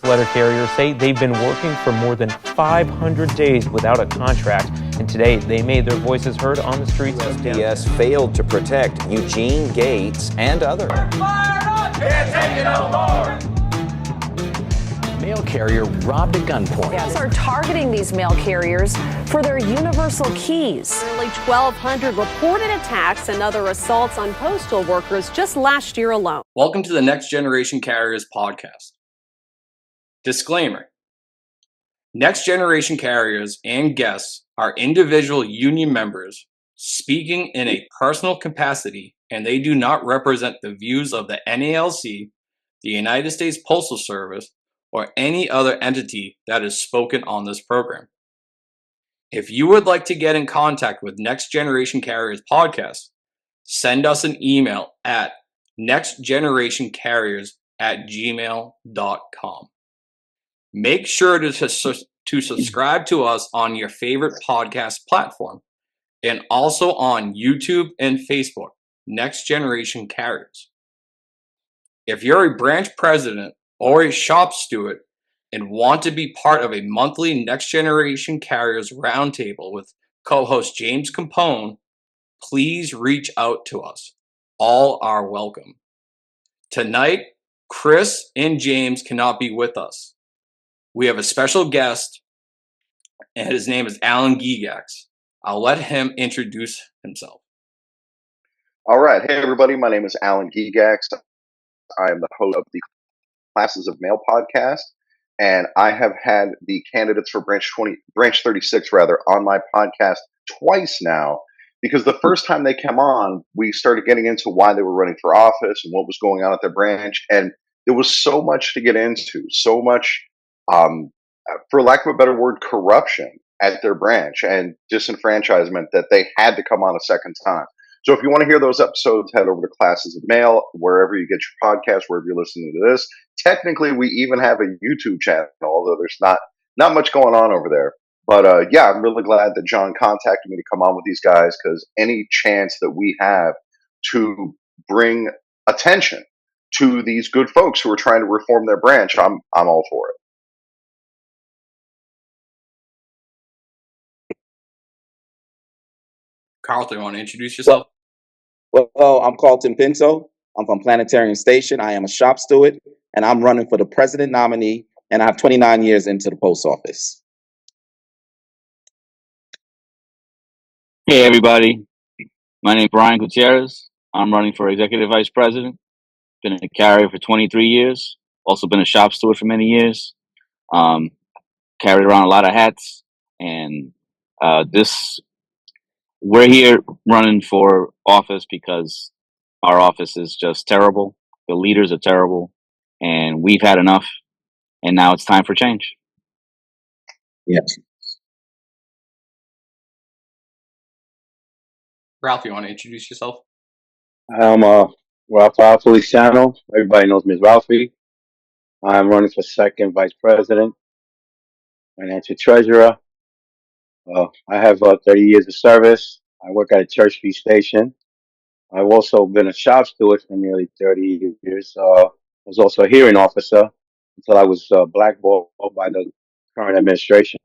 Letter carriers say they've been working for more than 500 days without a contract, and today they made their voices heard on the streets. USPS failed to protect Eugene Gates and others. Can't take it no more. Mail carrier robbed at gunpoint. Yes, are targeting these mail carriers for their universal keys. Nearly 1,200 reported attacks and other assaults on postal workers just last year alone. Welcome to the Next Generation Carriers podcast. Disclaimer. Next Generation Carriers and guests are individual union members speaking in a personal capacity, and they do not represent the views of the NALC, the United States Postal Service, or any other entity that is spoken on this program. If you would like to get in contact with Next Generation Carriers podcast, send us an email at nextgenerationcarriers@gmail.com. Make sure to subscribe to us on your favorite podcast platform and also on YouTube and Facebook, Next Generation Carriers. If you're a branch president or a shop steward and want to be part of a monthly Next Generation Carriers roundtable with co-host James Capone, please reach out to us. All are welcome. Tonight, Chris and James cannot be with us. We have a special guest, and his name is Alan Gigax. I'll let him introduce himself. All right. Hey, everybody. My name is Alan Gigax. I am the host of the Classes of Mail podcast, and I have had the candidates for Branch 36 on my podcast twice now, because the first time they came on, we started getting into why they were running for office and what was going on at their branch, and there was so much to get into, so much, for lack of a better word, corruption at their branch and disenfranchisement that they had to come on a second time. So if you want to hear those episodes, head over to Classes of Mail, wherever you get your podcast, wherever you're listening to this. Technically, we even have a YouTube channel, although there's not much going on over there. But yeah, I'm really glad that John contacted me to come on with these guys, because any chance that we have to bring attention to these good folks who are trying to reform their branch, I'm all for it. Carlton, you want to introduce yourself? Well, I'm Carlton Pinto. I'm from Planetarian Station. I am a shop steward, and I'm running for the president nominee, and I have 29 years into the post office. Hey, everybody. My name is Brian Gutierrez. I'm running for executive vice president. Been a carrier for 23 years. Also been a shop steward for many years. Carried around a lot of hats. And we're here running for office because our office is just terrible. The leaders are terrible. And we've had enough. And now it's time for change. Yes. Ralfie, you want to introduce yourself? I'm Ralph Feliciano. Everybody knows me as Ralfie. I'm running for second vice president, financial treasurer. I have 30 years of service. I work at a church street station. I've also been a shop steward for nearly 30 years. I was also a hearing officer until I was blackballed by the current administration.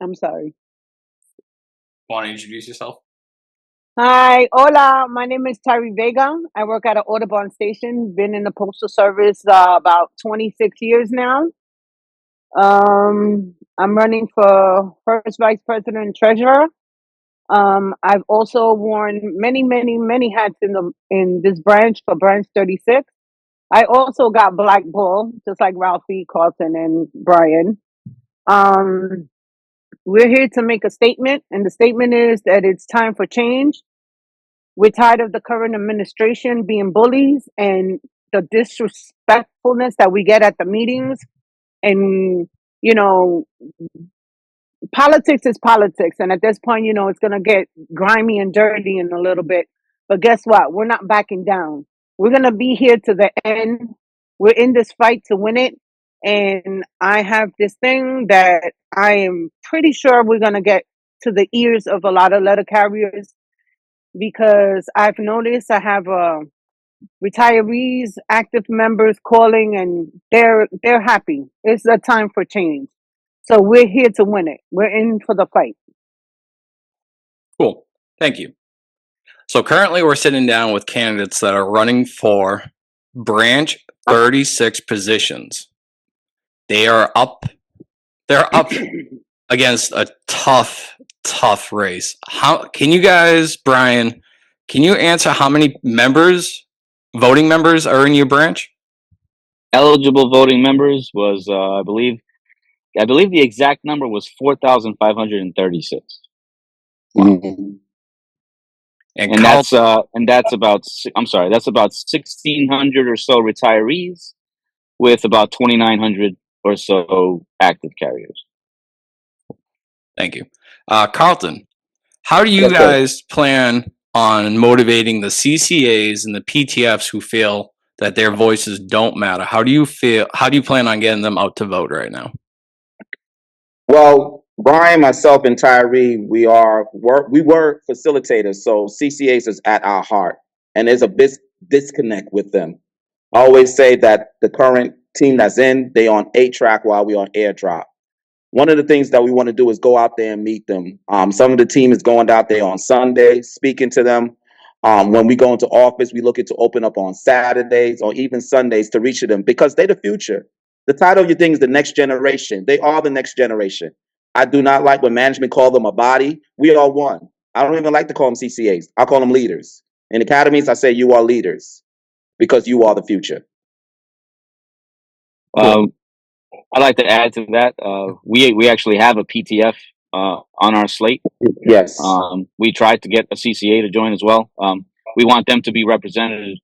I'm sorry. Want to introduce yourself? Hi, hola. My name is Tayry Vega. I work at an Audubon station. Been in the postal service about 26 years now. I'm running for first vice president and treasurer. I've also worn many hats in this branch for branch 36. I also got blackballed, just like Ralphie, Carlton, and Brian. We're here to make a statement, and the statement is that it's time for change. We're tired of the current administration being bullies and the disrespectfulness that we get at the meetings. And, politics is politics. And at this point, it's going to get grimy and dirty in a little bit. But guess what? We're not backing down. We're going to be here to the end. We're in this fight to win it. And I have this thing that I am pretty sure we're going to get to the ears of a lot of letter carriers. because I've noticed I have retirees, active members calling, and they're happy. It's a time for change. So we're here to win it. We're in for the fight. Cool. Thank you. So currently we're sitting down with candidates that are running for branch 36 positions. They're up against a tough race. How can you guys, Brian, can you answer how many voting members are in your branch? Eligible voting members was, I believe the exact number was 4,536. And that's about 1,600 or so retirees, with about 2,900 or so active carriers. Thank you. Carlton, how do you guys plan on motivating the CCAs and the PTFs who feel that their voices don't matter? How do you plan on getting them out to vote right now? Well, Brian, myself, and Tayry, we were facilitators, so CCAs is at our heart, and there's a disconnect with them. I always say that the current team that's in, they on 8-track while we on airdrop. One of the things that we want to do is go out there and meet them. Some of the team is going out there on Sunday, speaking to them. When we go into office, we look to open up on Saturdays or even Sundays to reach them, because they're the future. The title of your thing is the next generation. They are the next generation. I do not like when management call them a body. We are one. I don't even like to call them CCAs. I call them leaders. In academies, I say you are leaders because you are the future. I'd like to add to that. We actually have a PTF on our slate. Yes. We tried to get a CCA to join as well. We want them to be represented,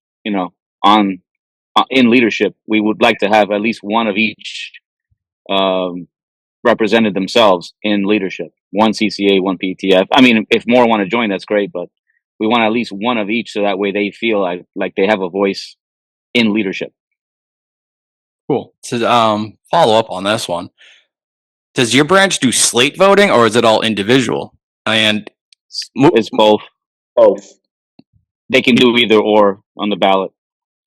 in leadership. We would like to have at least one of each represented themselves in leadership. One CCA, one PTF. I mean, if more want to join, that's great, but we want at least one of each, so that way they feel like they have a voice in leadership. Cool. So follow up on this one. Does your branch do slate voting, or is it all individual? And it's both. Both. They can do either or on the ballot.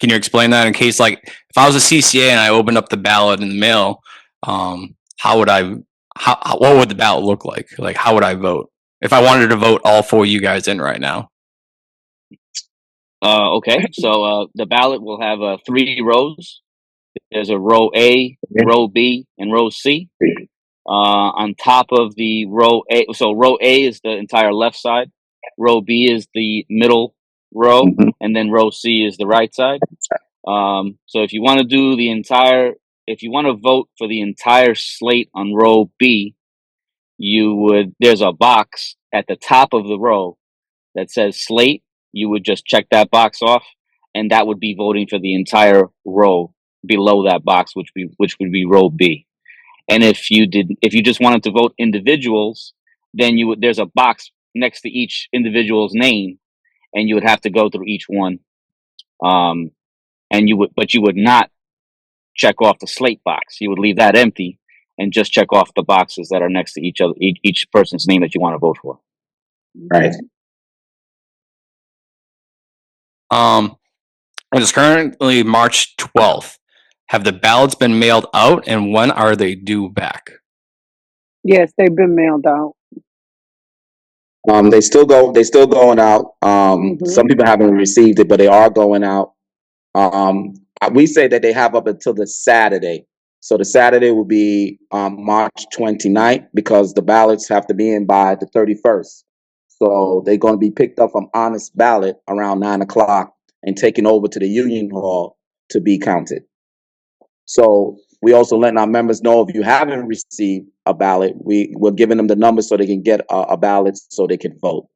Can you explain that in case, like, if I was a CCA and I opened up the ballot in the mail, what would the ballot look like? Like, how would I vote if I wanted to vote all 4 of you guys in right now? Okay. So the ballot will have 3 rows. There's a row A, row B, and row C. On top of the row A, so row A is the entire left side, row B is the middle row, and then row C is the right side. So if you want to vote for the entire slate on row B, there's a box at the top of the row that says slate. You would just check that box off, and that would be voting for the entire row below that box, which would be row B. And if you just wanted to vote individuals, then there's a box next to each individual's name, and you would have to go through each one. But you would not check off the slate box. You would leave that empty and just check off the boxes that are next to each person's name that you want to vote for. Right. It is currently March 12th. Have the ballots been mailed out, and when are they due back? Yes, they've been mailed out. They still going out. Some people haven't received it, but they are going out. We say that they have up until the Saturday. So the Saturday will be March 29th, because the ballots have to be in by the 31st. So they're going to be picked up from Honest Ballot around 9:00 and taken over to the Union Hall to be counted. So we also letting our members know, if you haven't received a ballot, we're giving them the number so they can get a ballot so they can vote.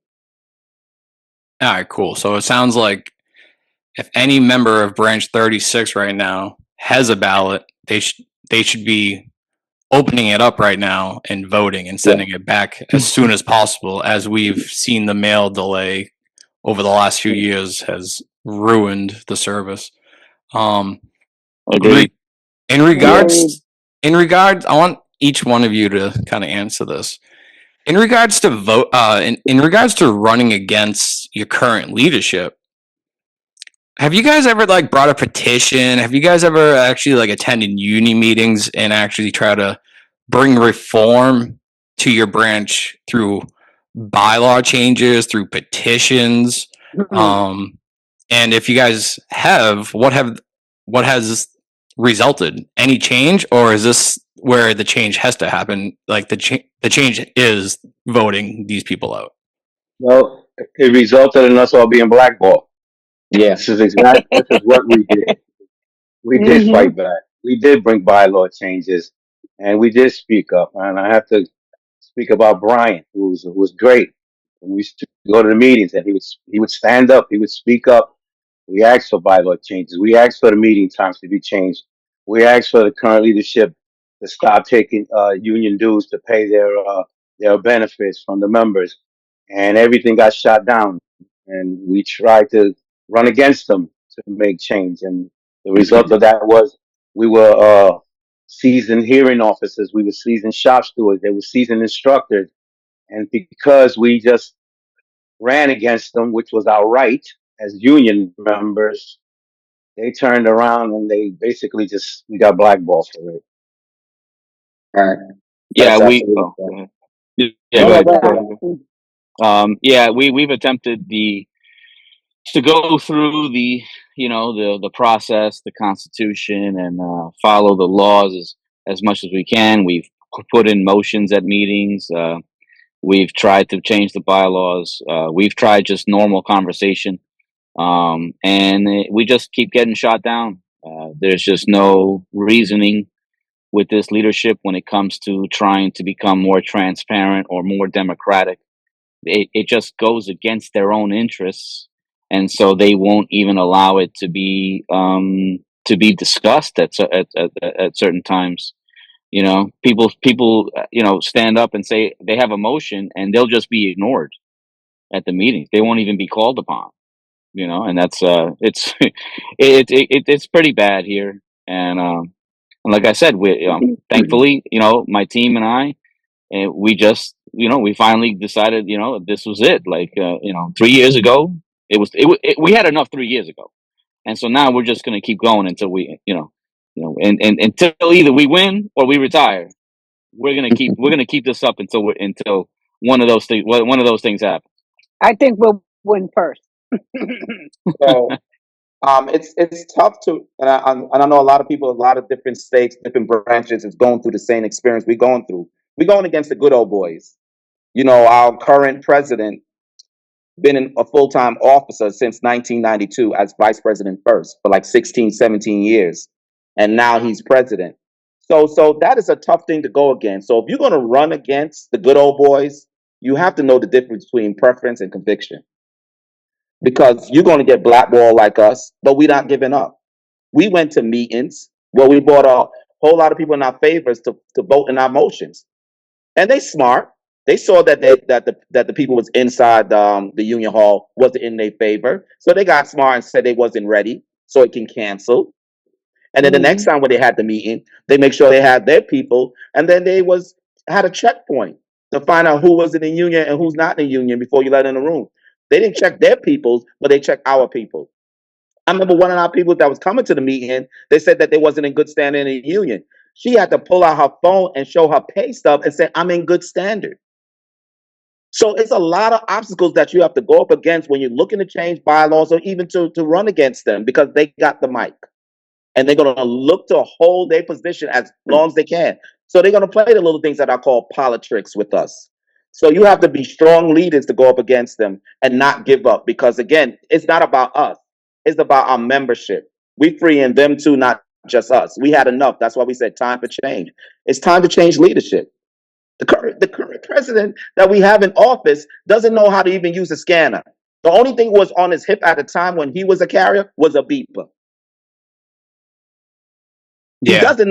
All right, cool. So it sounds like if any member of Branch 36 right now has a ballot, they should be opening it up right now and voting and sending it back as soon as possible, as we've seen the mail delay over the last few years has ruined the service. Agreed. In regards, I want each one of you to kind of answer this. In regards to in regards to running against your current leadership, have you guys ever like brought a petition? Have you guys ever actually like attended union meetings and actually try to bring reform to your branch through bylaw changes, through petitions? And if you guys have, what has resulted? Any change, or is this where the change has to happen? Like the change is voting these people out. Well, it resulted in us all being blackballed. Yeah. This is what we did. We did fight back. We did bring bylaw changes, and we did speak up. And I have to speak about Brian, who was great. When we used to go to the meetings, and he would stand up, he would speak up. We asked for bylaw changes. We asked for the meeting times to be changed. We asked for the current leadership to stop taking union dues to pay their benefits from the members, and everything got shot down. And we tried to run against them to make change, and the result of that was we were seasoned hearing officers, we were seasoned shop stewards, they were seasoned instructors, and because we just ran against them, which was our right as union members, they turned around and they basically we got blackballed for it. All right. Yeah, That's we. absolutely Oh, correct. yeah, No, go no, ahead. go ahead. Yeah, we've attempted to go through the process, the Constitution, and follow the laws as much as we can. We've put in motions at meetings. We've tried to change the bylaws. We've tried just normal conversation, and we just keep getting shot down. There's just no reasoning with this leadership when it comes to trying to become more transparent or more democratic. It just goes against their own interests, and so they won't even allow it to be discussed at certain times. People stand up and say they have a motion, and they'll just be ignored at the meeting. They won't even be called upon. And that's it's pretty bad here. And like I said, we thankfully, my team and I, and we finally decided, this was it. Like, 3 years ago, we had enough 3 years ago. And so now we're just going to keep going until and until either we win or we retire. We're going to keep this up until one of those things happens. I think we'll win first. So it's tough to, and I know a lot of people, a lot of different states, different branches is going through the same experience we're going through. We're going against the good old boys. Our current president been a full-time officer since 1992 as vice president first for like 16, 17 years. And now he's president. So that is a tough thing to go against. So if you're going to run against the good old boys, you have to know the difference between preference and conviction. Because you're going to get blackballed like us, but we're not giving up. We went to meetings where we brought a whole lot of people in our favors to vote in our motions. And they smart. They saw that the people was inside the union hall wasn't in their favor. So they got smart and said they wasn't ready, so it can cancel. And then the next time when they had the meeting, they make sure they had their people, and then they had a checkpoint to find out who was in the union and who's not in the union before you let in the room. They didn't check their people, but they checked our people. I remember one of our people that was coming to the meeting, they said that they wasn't in good standing in the union. She had to pull out her phone and show her pay stub and say, I'm in good standard. So it's a lot of obstacles that you have to go up against when you're looking to change bylaws or even to run against them, because they got the mic. And they're going to look to hold their position as long as they can. So they're going to play the little things that I call politics with us. So you have to be strong leaders to go up against them and not give up, because again, it's not about us. It's about our membership. We freeing them too, not just us. We had enough. That's why we said time for change. It's time to change leadership. The current president that we have in office doesn't know how to even use a scanner. The only thing was on his hip at the time when he was a carrier was a beeper. Yeah. He doesn't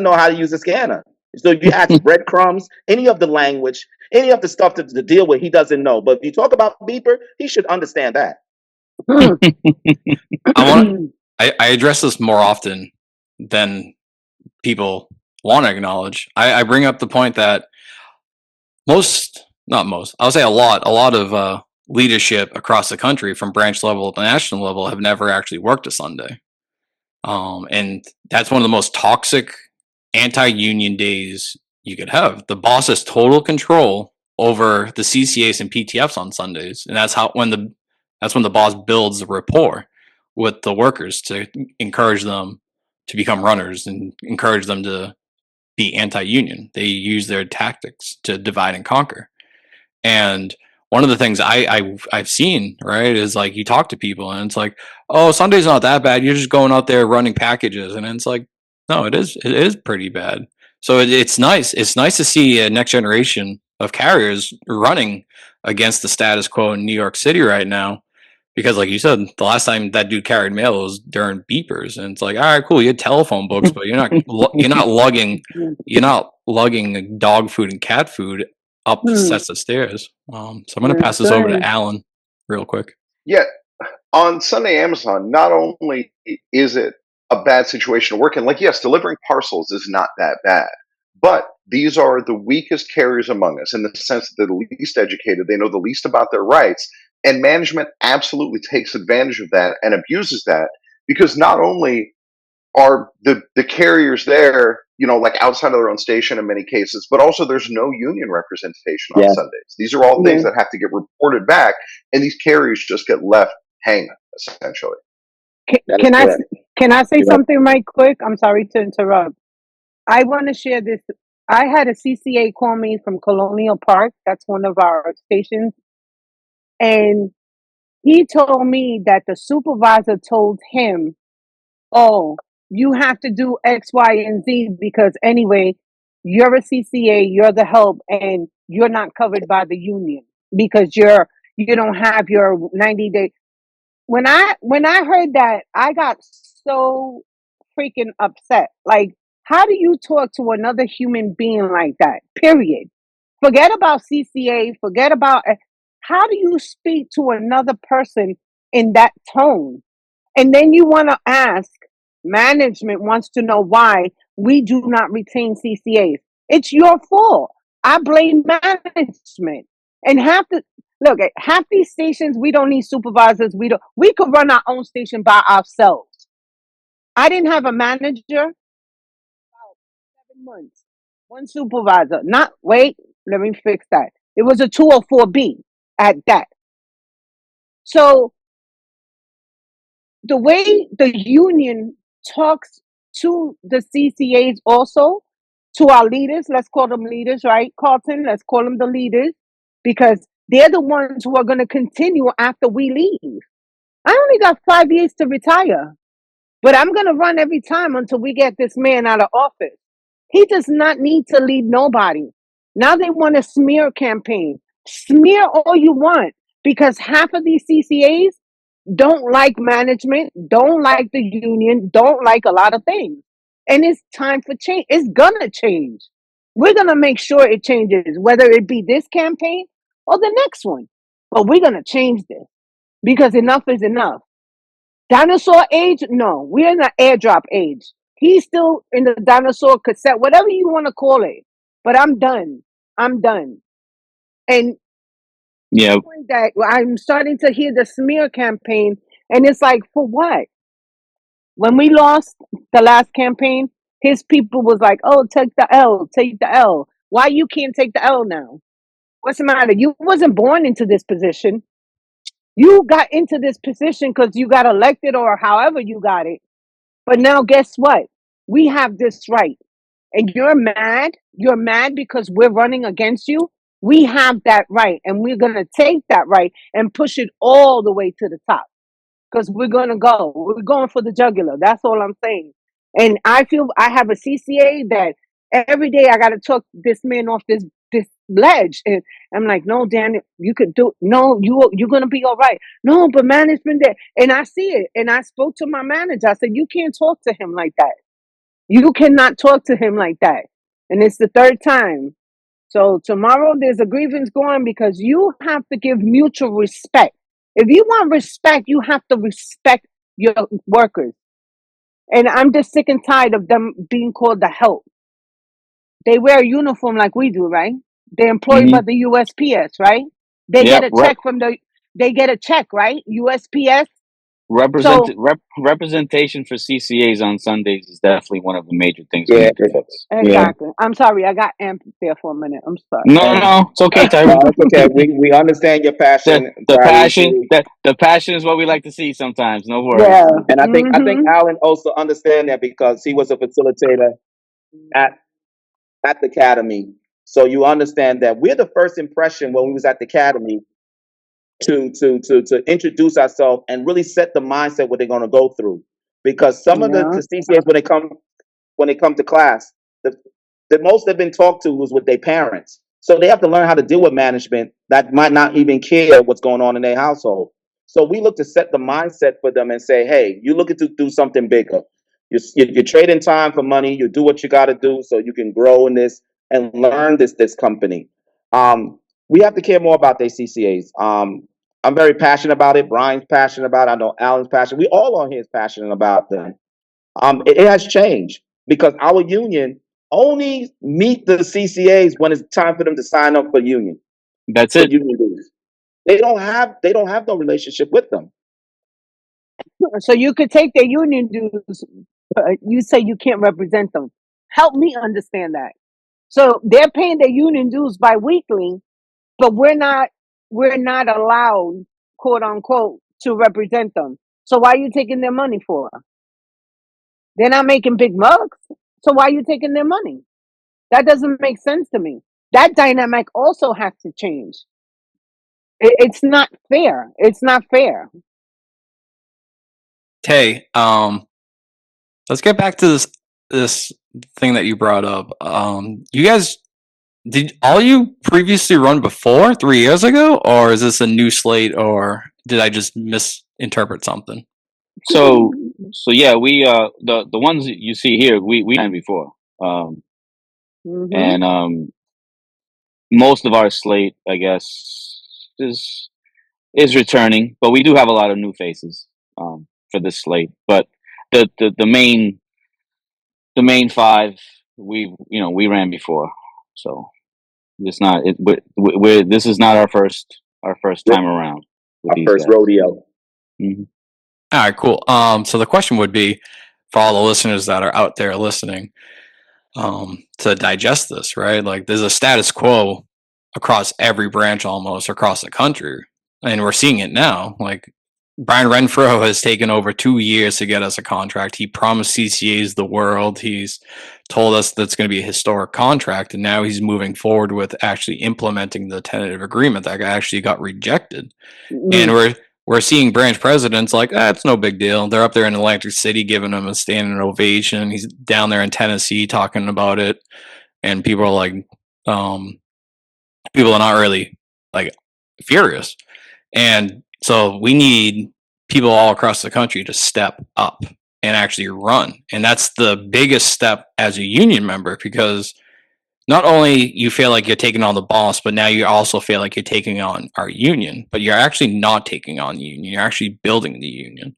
know how to use a scanner. So if you ask breadcrumbs, any of the language, any of the stuff to deal with, he doesn't know. But if you talk about beeper, he should understand that. I address this more often than people want to acknowledge. I bring up the point that I'll say a lot of leadership across the country from branch level to national level have never actually worked a Sunday. And that's one of the most toxic anti-union days you could have. The boss has total control over the CCAs and PTFs on Sundays, and that's when the boss builds the rapport with the workers to encourage them to become runners and encourage them to be anti-union. They use their tactics to divide and conquer. And one of the things I've seen, right, is like you talk to people and it's like, oh, Sunday's not that bad. You're just going out there running packages, and it's like, no, it is pretty bad. So it's nice. It's nice to see a next generation of carriers running against the status quo in New York City right now. Because, like you said, the last time that dude carried mail was during beepers, and it's like, all right, cool, you had telephone books, but you're not lugging dog food and cat food up the sets of stairs. So I'm going to pass this over to Alan real quick. Yeah, on Sunday Amazon, not only is it a bad situation to work in, like, yes, delivering parcels is not that bad, but these are the weakest carriers among us in the sense that they're the least educated, they know the least about their rights, and management absolutely takes advantage of that and abuses that, because not only are the carriers there, like outside of their own station in many cases, but also there's no union representation on Sundays. These are all things that have to get reported back, and these carriers just get left hanging, essentially. Can I say something right quick? I'm sorry to interrupt. I want to share this. I had a CCA call me from Colonial Park. That's one of our stations. And he told me that the supervisor told him, oh, you have to do X, Y, and Z because anyway, you're a CCA, you're the help, and you're not covered by the union because you don't have your 90-day. When I heard that, I got so freaking upset. Like, how do you talk to another human being like that? Period. Forget about CCA, forget about how do you speak to another person in that tone? And then you want to ask, management wants to know why we do not retain CCAs. It's your fault. I blame management. And half these stations, we don't need supervisors. We could run our own station by ourselves. I didn't have a manager about 7 months. One supervisor. Let me fix that. It was a 204B at that. So the way the union talks to the CCAs also, to our leaders, let's call them leaders, right, Carlton? Let's call them the leaders, because they're the ones who are going to continue after we leave. I only got 5 years to retire, but I'm going to run every time until we get this man out of office. He does not need to lead nobody. Now they want a smear campaign. Smear all you want, because half of these CCAs don't like management, don't like the union, don't like a lot of things. And it's time for change. It's gonna change. We're gonna make sure it changes, whether it be this campaign or the next one. But we're gonna change this because enough is enough. Dinosaur age? No, we're in the airdrop age. He's still in the dinosaur cassette, whatever you want to call it. But I'm done. I'm done. And yeah, that I'm starting to hear the smear campaign, and it's like, for what? When we lost the last campaign, his people was like, oh, take the L, take the L. Why you can't take the L now? What's the matter? You wasn't born into this position. You got into this position because you got elected or however you got it. But now guess what? We have this right. And you're mad. You're mad because we're running against you. We have that right. And we're going to take that right and push it all the way to the top. Because we're going to go. We're going for the jugular. That's all I'm saying. And I feel I have a CCA that every day I got to talk this man off this ledge. And I'm like, no, Dan, you could do, no, you're going to be all right. No, but management there. And I see it. And I spoke to my manager. I said, you can't talk to him like that. You cannot talk to him like that. And it's the third time. So tomorrow there's a grievance going because you have to give mutual respect. If you want respect, you have to respect your workers. And I'm just sick and tired of them being called the help. They wear a uniform like we do, right? They're employed by Hmm. the USPS, right? They get Yep. a check from the. They get a check, right? USPS. So Representation for CCAs on Sundays is definitely one of the major things we Yeah, need to fix. yeah. exactly. I'm sorry, I got amped there for a minute. I'm No, sorry. no, And no. It's okay, no, Tyree. it's okay. We understand your passion, The Tyree. passion, the passion is what we like to see sometimes. No Yeah. worries. And I think Mhm. Alan also understand that because he was a facilitator at at the academy. So you understand that we're the first impression when we was at the academy to introduce ourselves and really set the mindset what they're going to go through. Because some of Yeah. the CCAs when they come to class, the most they've been talked to was with their parents. So they have to learn how to deal with management that might not even care what's going on in their household. So we look to set the mindset for them and say, hey, you're looking to do something bigger. You're trading time for money. You do what you got to do so you can grow in this and learn this company. We have to care more about their CCAs. I'm very passionate about it. Brian's passionate about it. I know Alan's passionate. We all on here is passionate about them. It has changed because our union only meet the CCAs when it's time for them to sign up for union That's for it. union dues. They don't have no relationship with them. So you could take their union dues, but you say you can't represent them. Help me understand that. So they're paying their union dues bi-weekly, but we're not allowed, quote unquote, to represent them. So why are you taking their money for? They're not making big bucks. So why are you taking their money? That doesn't make sense to me. That dynamic also has to change. It's not fair. It's not fair. Tay, let's get back to this thing that you brought up. You guys, did all you previously run before 3 years ago, or is this a new slate, or did I just misinterpret something? So yeah, we the ones that you see here, we ran before. Hmm. And most of our slate, I guess, is returning, but we do have a lot of new faces for this slate. But the main five we ran before, so it's not it. We're this is not our first time around with Our these first guys. rodeo. Mhm. All right, cool. So the question would be for all the listeners that are out there listening, to digest this, right? Like, there's a status quo across every branch almost across the country, and we're seeing it now. Like, Brian Renfro has taken over 2 years to get us a contract. He promised CCAs the world. He's told us that's going to be a historic contract, and now he's moving forward with actually implementing the tentative agreement that actually got rejected. And we're seeing branch presidents like, it's no big deal. They're up there in Atlantic City giving him a standing ovation. He's down there in Tennessee talking about it, and people are like, people are not really like furious. And so we need people all across the country to step up and actually run. And that's the biggest step as a union member, because not only you feel like you're taking on the boss, but now you also feel like you're taking on our union, but you're actually not taking on the union. You're actually building the union.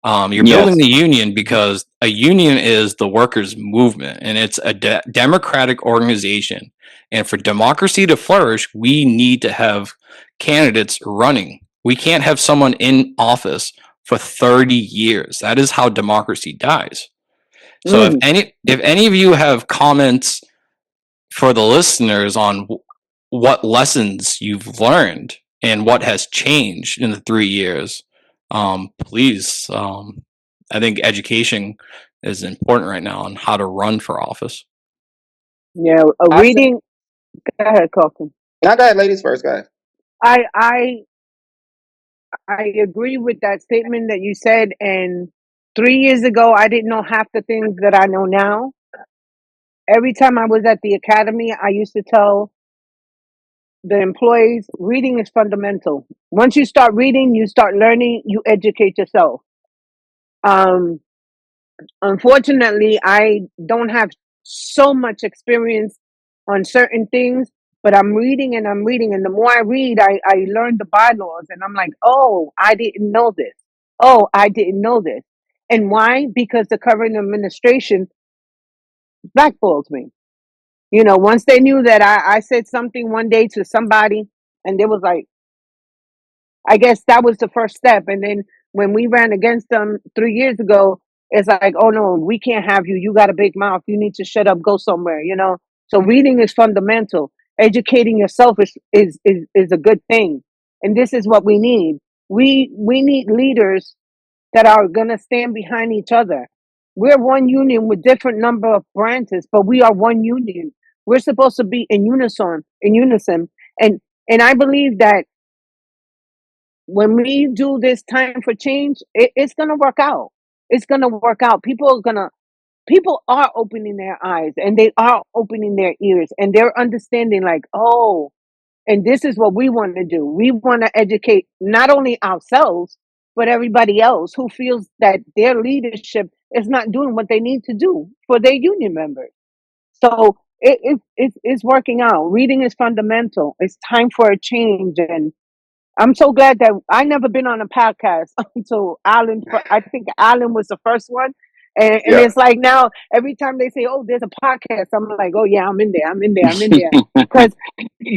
You're building Yes. the union because a union is the workers' movement, and it's a democratic organization. And for democracy to flourish, we need to have candidates running. We can't have someone in office for 30 years. That is how democracy dies. So if any of you have comments for the listeners on what lessons you've learned and what has changed in the 3 years, please. I think education is important right now on how to run for office. Yeah, a I say, reading. Go ahead, Carlton. now go ahead, ladies first, guys. I I I agree with that statement that you said. And 3 years ago, I didn't know half the things that I know now. Every time I was at the academy, I used to tell the employees reading is fundamental. Once you start reading, you start learning, you educate yourself. Um, Unfortunately, I don't have so much experience on certain things, but I'm reading and I'm reading. And the more I read, I learn the bylaws, and I'm like, oh, I didn't know this. Oh, I didn't know this. And why? Because the current administration blackballs me. You know, once they knew that I said something one day to somebody, and they was like, I guess that was the first step. And then when we ran against them 3 years ago, it's like, oh no, we can't have you. You got a big mouth. You need to shut up, go somewhere, you know? So reading is fundamental. Educating yourself is a good thing. And this is what we need. We need leaders that are gonna stand behind each other. We're one union with different number of branches, but we are one union. We're supposed to be in unison. And I believe that when we do this time for change, it's gonna work out. It's gonna work out. People are opening their eyes and they are opening their ears and they're understanding like, oh, and this is what we want to do. We want to educate not only ourselves, but everybody else who feels that their leadership is not doing what they need to do for their union members. So it's working out. Reading is fundamental. It's time for a change, and I'm so glad that I never been on a podcast until Alan. I think Alan was the first one, and Yeah. it's like now every time they say, "Oh, there's a podcast," I'm like, "Oh yeah, I'm in there. I'm in there. I'm in there." Because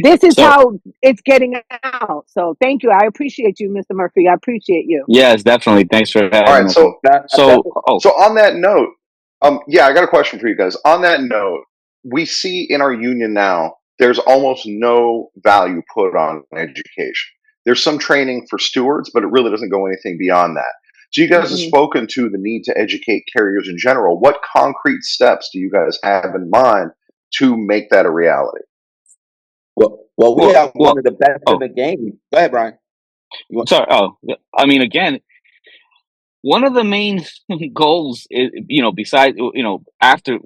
this is So how it's getting out. So thank you. I appreciate you, Mr. Murphy. I appreciate you. yes, definitely. Thanks for All having right. us. So, oh, So on that note, yeah, I got a question for you guys. On that note, we see in our union now, there's almost no value put on education. There's some training for stewards, but it really doesn't go anything beyond that. So you guys have Mm-mm. spoken to the need to educate carriers in general. What concrete steps do you guys have in mind to make that a reality? Well, we have one of the best in oh, the game. Go ahead, Brian. You want- sorry. Oh, I mean, again, one of the main goals is, besides, after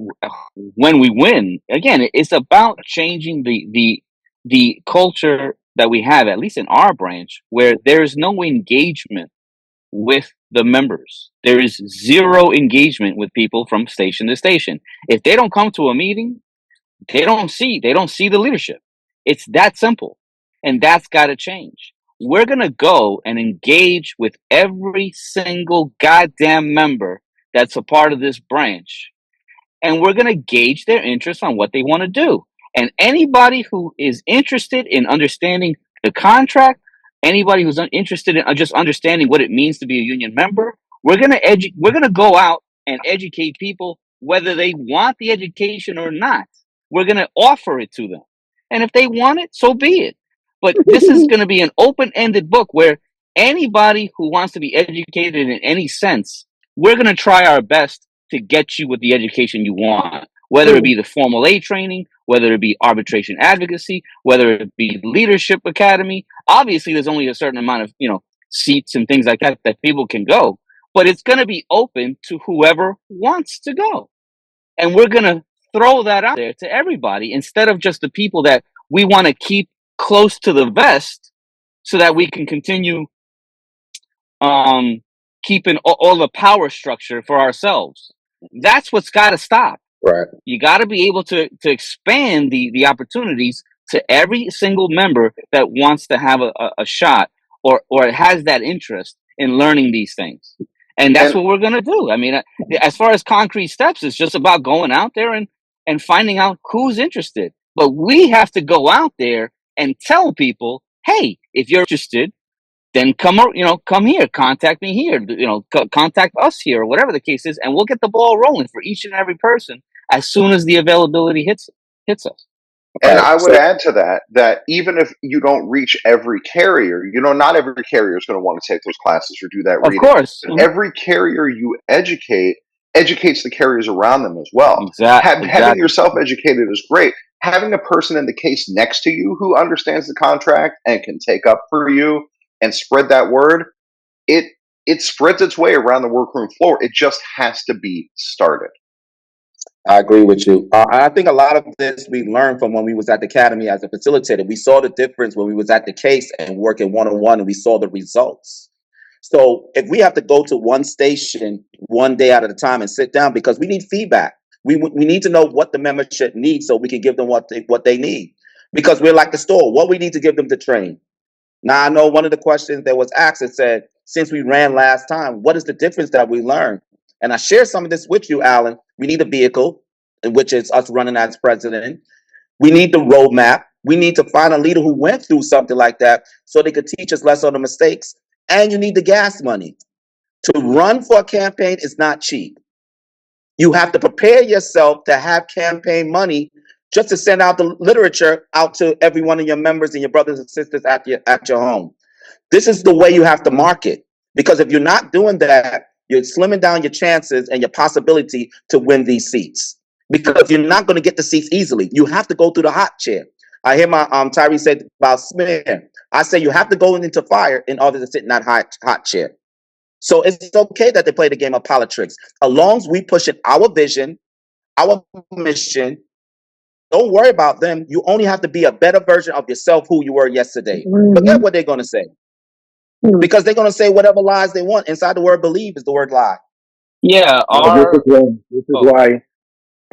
when we win, again, it's about changing the culture that we have, at least in our branch, where there is no engagement with the members. There is zero engagement with people from station to station. If they don't come to a meeting, they don't see the leadership. It's that simple. And that's got to change. We're going to go and engage with every single goddamn member that's a part of this branch, and we're going to gauge their interest on what they want to do. And anybody who is interested in understanding the contract, anybody who's interested in just understanding what it means to be a union member, we're going to go out and educate people whether they want the education or not. We're going to offer it to them. And if they want it, so be it. But this is going to be an open-ended book where anybody who wants to be educated in any sense, we're going to try our best to get you with the education you want, whether it be the Formal A training, whether it be arbitration advocacy, whether it be leadership academy. Obviously, there's only a certain amount of seats and things like that people can go, but it's going to be open to whoever wants to go, and we're going to throw that out there to everybody instead of just the people that we want to keep close to the vest, so that we can continue keeping all the power structure for ourselves. That's what's got to stop. Right. You got to be able to expand the opportunities to every single member that wants to have a shot or has that interest in learning these things. And that's what we're going to do. I mean, as far as concrete steps, it's just about going out there and finding out who's interested. But we have to go out there and tell people, hey, if you're interested, then come here, contact me here, contact us here, or whatever the case is, and we'll get the ball rolling for each and every person as soon as the availability hits us. And I would add to that even if you don't reach every carrier, not every carrier is going to want to take those classes or do that Of reading. course. But every carrier you educate educates the carriers around them as well. Exactly. Having yourself educated is great. Having a person in the case next to you who understands the contract and can take up for you and spread that word, it spreads its way around the workroom floor. It just has to be started. I agree with you. I think a lot of this we learned from when we was at the academy as a facilitator. We saw the difference when we was at the case and working one-on-one, and we saw the results. So if we have to go to one station one day at a time and sit down, because we need feedback, we need to know what the membership needs so we can give them what they need. Because we're like the store. What we need to give them to train. Now, I know one of the questions that was asked, it said, since we ran last time, what is the difference that we learned? And I share some of this with you, Alan. We need a vehicle, which is us running as president. We need the roadmap. We need to find a leader who went through something like that so they could teach us less on the mistakes. And you need the gas money. To run for a campaign is not cheap. You have to prepare yourself to have campaign money just to send out the literature out to every one of your members and your brothers and sisters at your home. This is the way you have to market. Because if you're not doing that, you're slimming down your chances and your possibility to win these seats. Because you're not going to get the seats easily. You have to go through the hot chair. I hear my Tayry said about smear. I say you have to go into fire in order to sit in that hot chair. So it's okay that they play the game of politics. As long as we push it, our vision, our mission, don't worry about them. You only have to be a better version of yourself who you were yesterday. Forget what they're going to say. Because they're going to say whatever lies they want. Inside the word believe is the word lie. Yeah, This is why.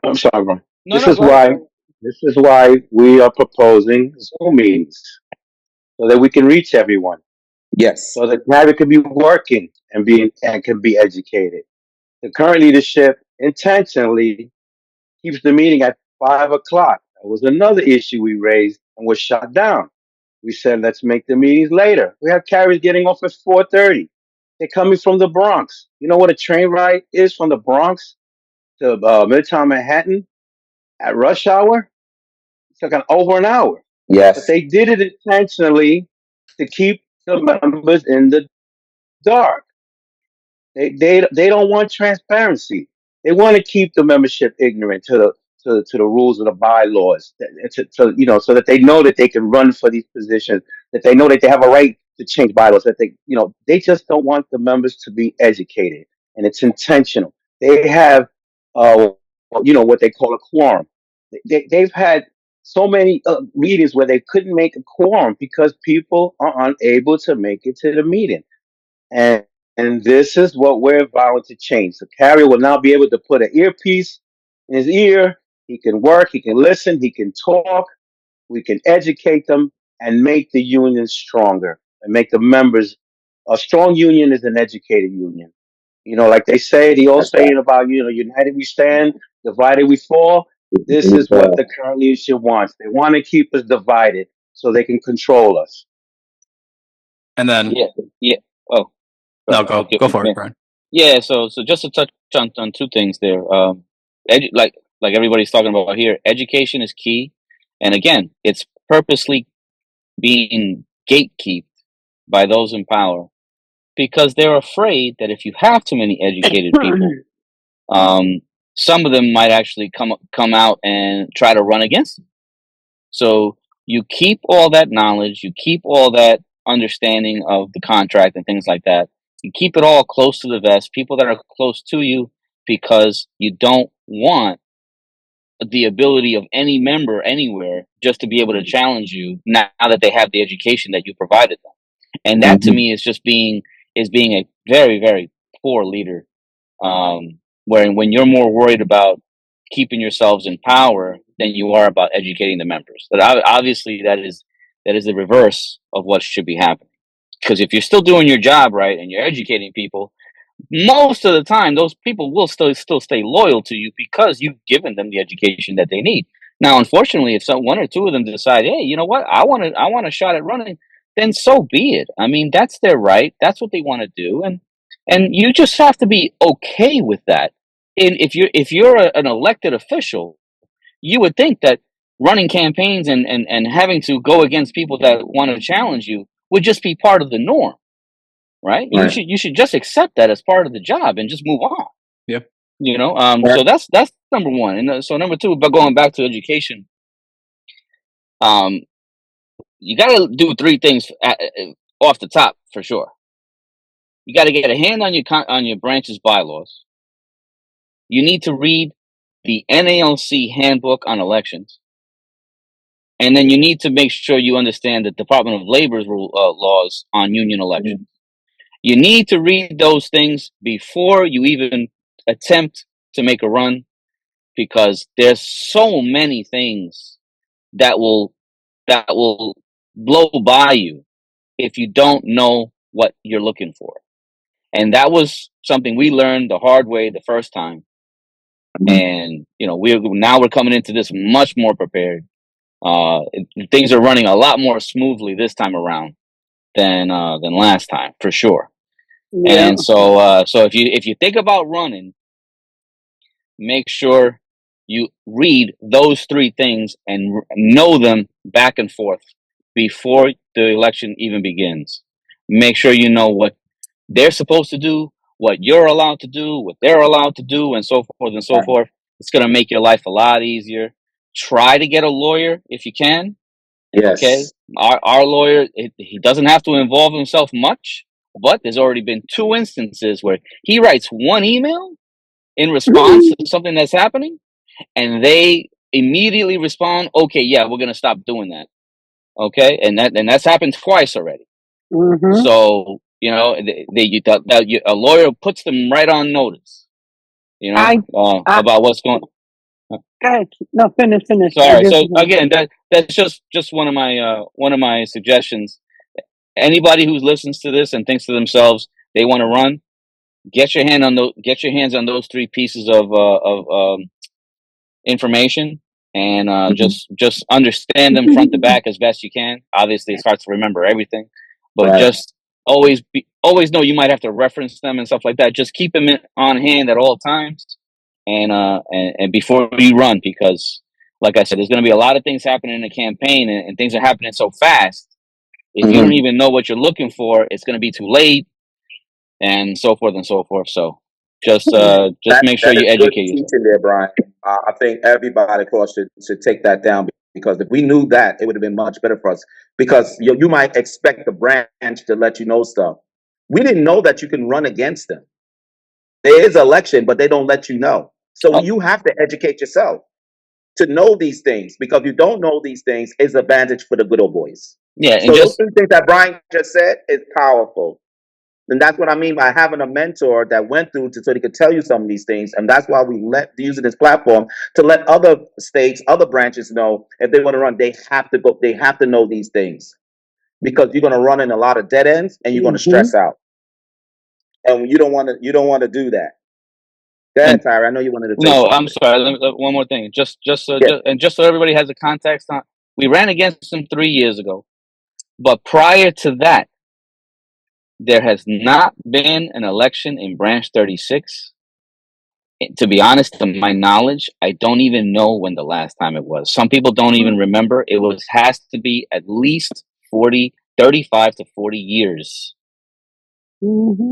I'm sorry, Ron. No, This no, is go ahead. why. This is why we are proposing Zoom meetings so that we can reach everyone. Yes. So that Gary can be working and can be educated. The current leadership intentionally keeps the meeting at 5 o'clock. That was another issue we raised and was shut down. We said let's make the meetings later. We have carriers getting off at 4:30. They're coming from the Bronx. You know what a train ride is from the Bronx to Midtown Manhattan at rush hour? It's like over an hour. But Yes. they did it intentionally to keep the members in the dark. They don't want transparency. They want to keep the membership ignorant to the rules of the bylaws, so that they know that they can run for these positions, that they know that they have a right to change bylaws, that they just don't want the members to be educated, and it's intentional. They have, what they call a quorum. They've had so many meetings where they couldn't make a quorum because people are unable to make it to the meeting. And this is what we're vowing to change. The carrier will now be able to put an earpiece in his ear. He can work, he can listen, he can talk. We can educate them and make the union stronger and make the members. A strong union is an educated union. Like they say, the old saying about, united we stand, divided we fall. This is what the current leadership wants. They want to keep us divided so they can control us. And then, yeah. Oh, no, go for it, Brian. Yeah, so just to touch on two things there. Like everybody's talking about here, education is key, and again, it's purposely being gatekept by those in power because they're afraid that if you have too many educated people, some of them might actually come out and try to run against them. So you keep all that knowledge, you keep all that understanding of the contract and things like that. You keep it all close to the vest, people that are close to you, because you don't want the ability of any member anywhere just to be able to challenge you now that they have the education that you provided them. And that to me is just being a very, very poor leader. When you're more worried about keeping yourselves in power than you are about educating the members. But obviously that is the reverse of what should be happening. Because if you're still doing your job right and you're educating people, most of the time those people will still stay loyal to you because you've given them the education that they need. Now, unfortunately, if one or two of them decide, hey, you know what, I want a shot at running, then so be it. I mean, that's their right. That's what they want to do, and you just have to be okay with that. And if you're an elected official, you would think that running campaigns and having to go against people that want to challenge you would just be part of the norm, right? You should just accept that as part of the job and just move on. Yep. So that's number one. And so number two, but going back to education, you got to do three things off the top for sure. You got to get a hand on your branch's bylaws. You need to read the NALC handbook on elections. And then you need to make sure you understand the Department of Labor's laws on union elections. You need to read those things before you even attempt to make a run, because there's so many things that will blow by you if you don't know what you're looking for. And that was something we learned the hard way the first time. And we're coming into this much more prepared. Things are running a lot more smoothly this time around than last time, for sure. Yeah. And so if you think about running, make sure you read those three things and know them back and forth before the election even begins. Make sure you know what they're supposed to do, what you're allowed to do, what they're allowed to do, and so forth and so Right. forth. It's going to make your life a lot easier. Try to get a lawyer if you can. Okay, Yes. our lawyer, he doesn't have to involve himself much, but there's already been 2 instances where he writes one email in response to something that's happening, and they immediately respond, okay, yeah, we're going to stop doing that. Okay, and that's happened twice already. Mm-hmm. So a lawyer puts them right on notice, I about what's going on. Go ahead. No, finish. Sorry. So again, that's just one of my suggestions. Anybody who listens to this and thinks to themselves they want to run, get your hands on those three pieces of information, and just understand them front to back as best you can. Obviously, it's hard to remember everything, but Right. just always know you might have to reference them and stuff like that. Just keep them on hand at all times, and before you run, because like I said, there's going to be a lot of things happening in the campaign, and things are happening so fast. If you don't even know what you're looking for, it's going to be too late, and so forth and so forth. So just make sure That you is good educate yourself. teaching there, Brian. I think everybody across should take that down, because if we knew that, it would have been much better for us. Because you might expect the branch to let you know stuff. We didn't know that you can run against them. There is an election, but they don't let you know. So you have to educate yourself to know these things, because you don't know these things is advantage for the good old boys. Yeah, and So those just three things that Brian just said is powerful. And that's what I mean by having a mentor that went through so they could tell you some of these things. And that's why we using this platform to let other states, other branches know if they want to run, they have to know these things, because you're going to run in a lot of dead ends and you're going to stress out. And you don't want to do that. Go ahead, Tayry. I know you wanted to say no, something. I'm sorry. One more thing, just Yeah. just so everybody has a context on, we ran against them 3 years ago, but prior to that, there has not been an election in Branch 36. To be honest, to my knowledge, I don't even know when the last time it was. Some people don't even remember. It has to be at least 35 to 40 years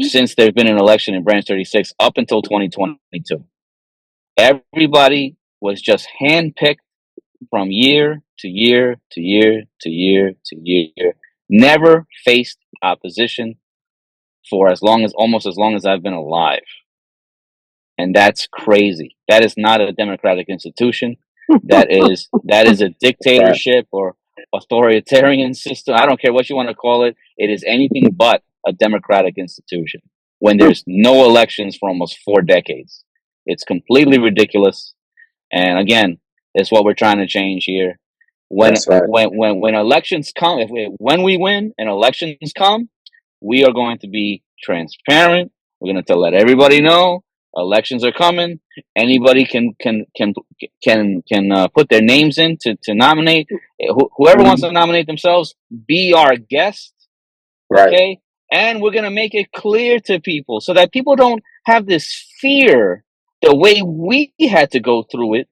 since there's been an election in Branch 36 up until 2022. Everybody was just handpicked from year to year to year to year to year. Never faced opposition for almost as long as I've been alive. And that's crazy. That is not a democratic institution. That is a dictatorship or authoritarian system. I don't care what you want to call it. It is anything but a democratic institution when there's no elections for almost 4 decades. It's completely ridiculous. And again, it's what we're trying to change here. When elections come, when we win and elections come, we are going to be transparent. We're going to let everybody know elections are coming. Anybody can put their names in to nominate. Whoever wants to nominate themselves, be our guest. Okay, and we're going to make it clear to people so that people don't have this fear the way we had to go through it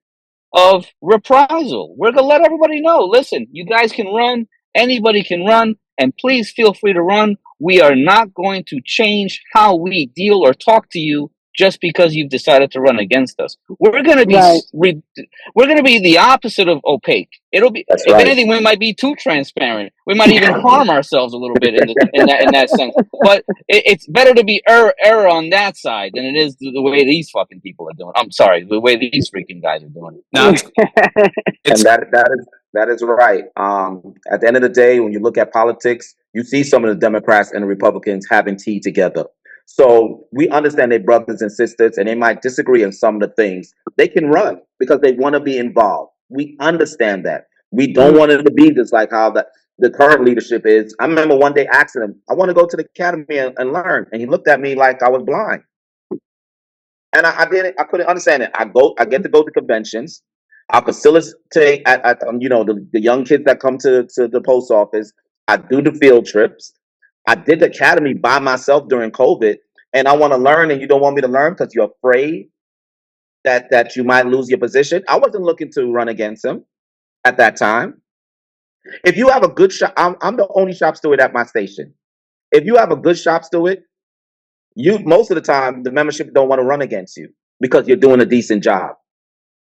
of reprisal. We're going to let everybody know, listen, you guys can run, anybody can run, and please feel free to run. We are not going to change how we deal or talk to you just because you've decided to run against us. We're going to be we're going to be the opposite of opaque. It'll be, if anything, we might be too transparent. We might even harm ourselves a little bit in that sense. But it's better to be error on that side than it is the way these fucking people are doing. I'm sorry, the way these freaking guys are doing it. No, And that is right. At the end of the day, when you look at politics, you see some of the Democrats and the Republicans having tea together. So we understand they're brothers and sisters, and they might disagree on some of the things. They can run because they want to be involved. We understand that. We don't want it to be just like how the current leadership is. I remember one day asking him, I want to go to the academy and learn. And he looked at me like I was blind. And I couldn't understand it. I get to go to conventions. I facilitate at the young kids that come to the post office. I do the field trips. I did the academy by myself during COVID, and I want to learn, and you don't want me to learn because you're afraid that you might lose your position. I wasn't looking to run against him at that time. If you have a good shop, I'm the only shop steward at my station. If you have a good shop steward, you most of the time the membership don't want to run against you because you're doing a decent job.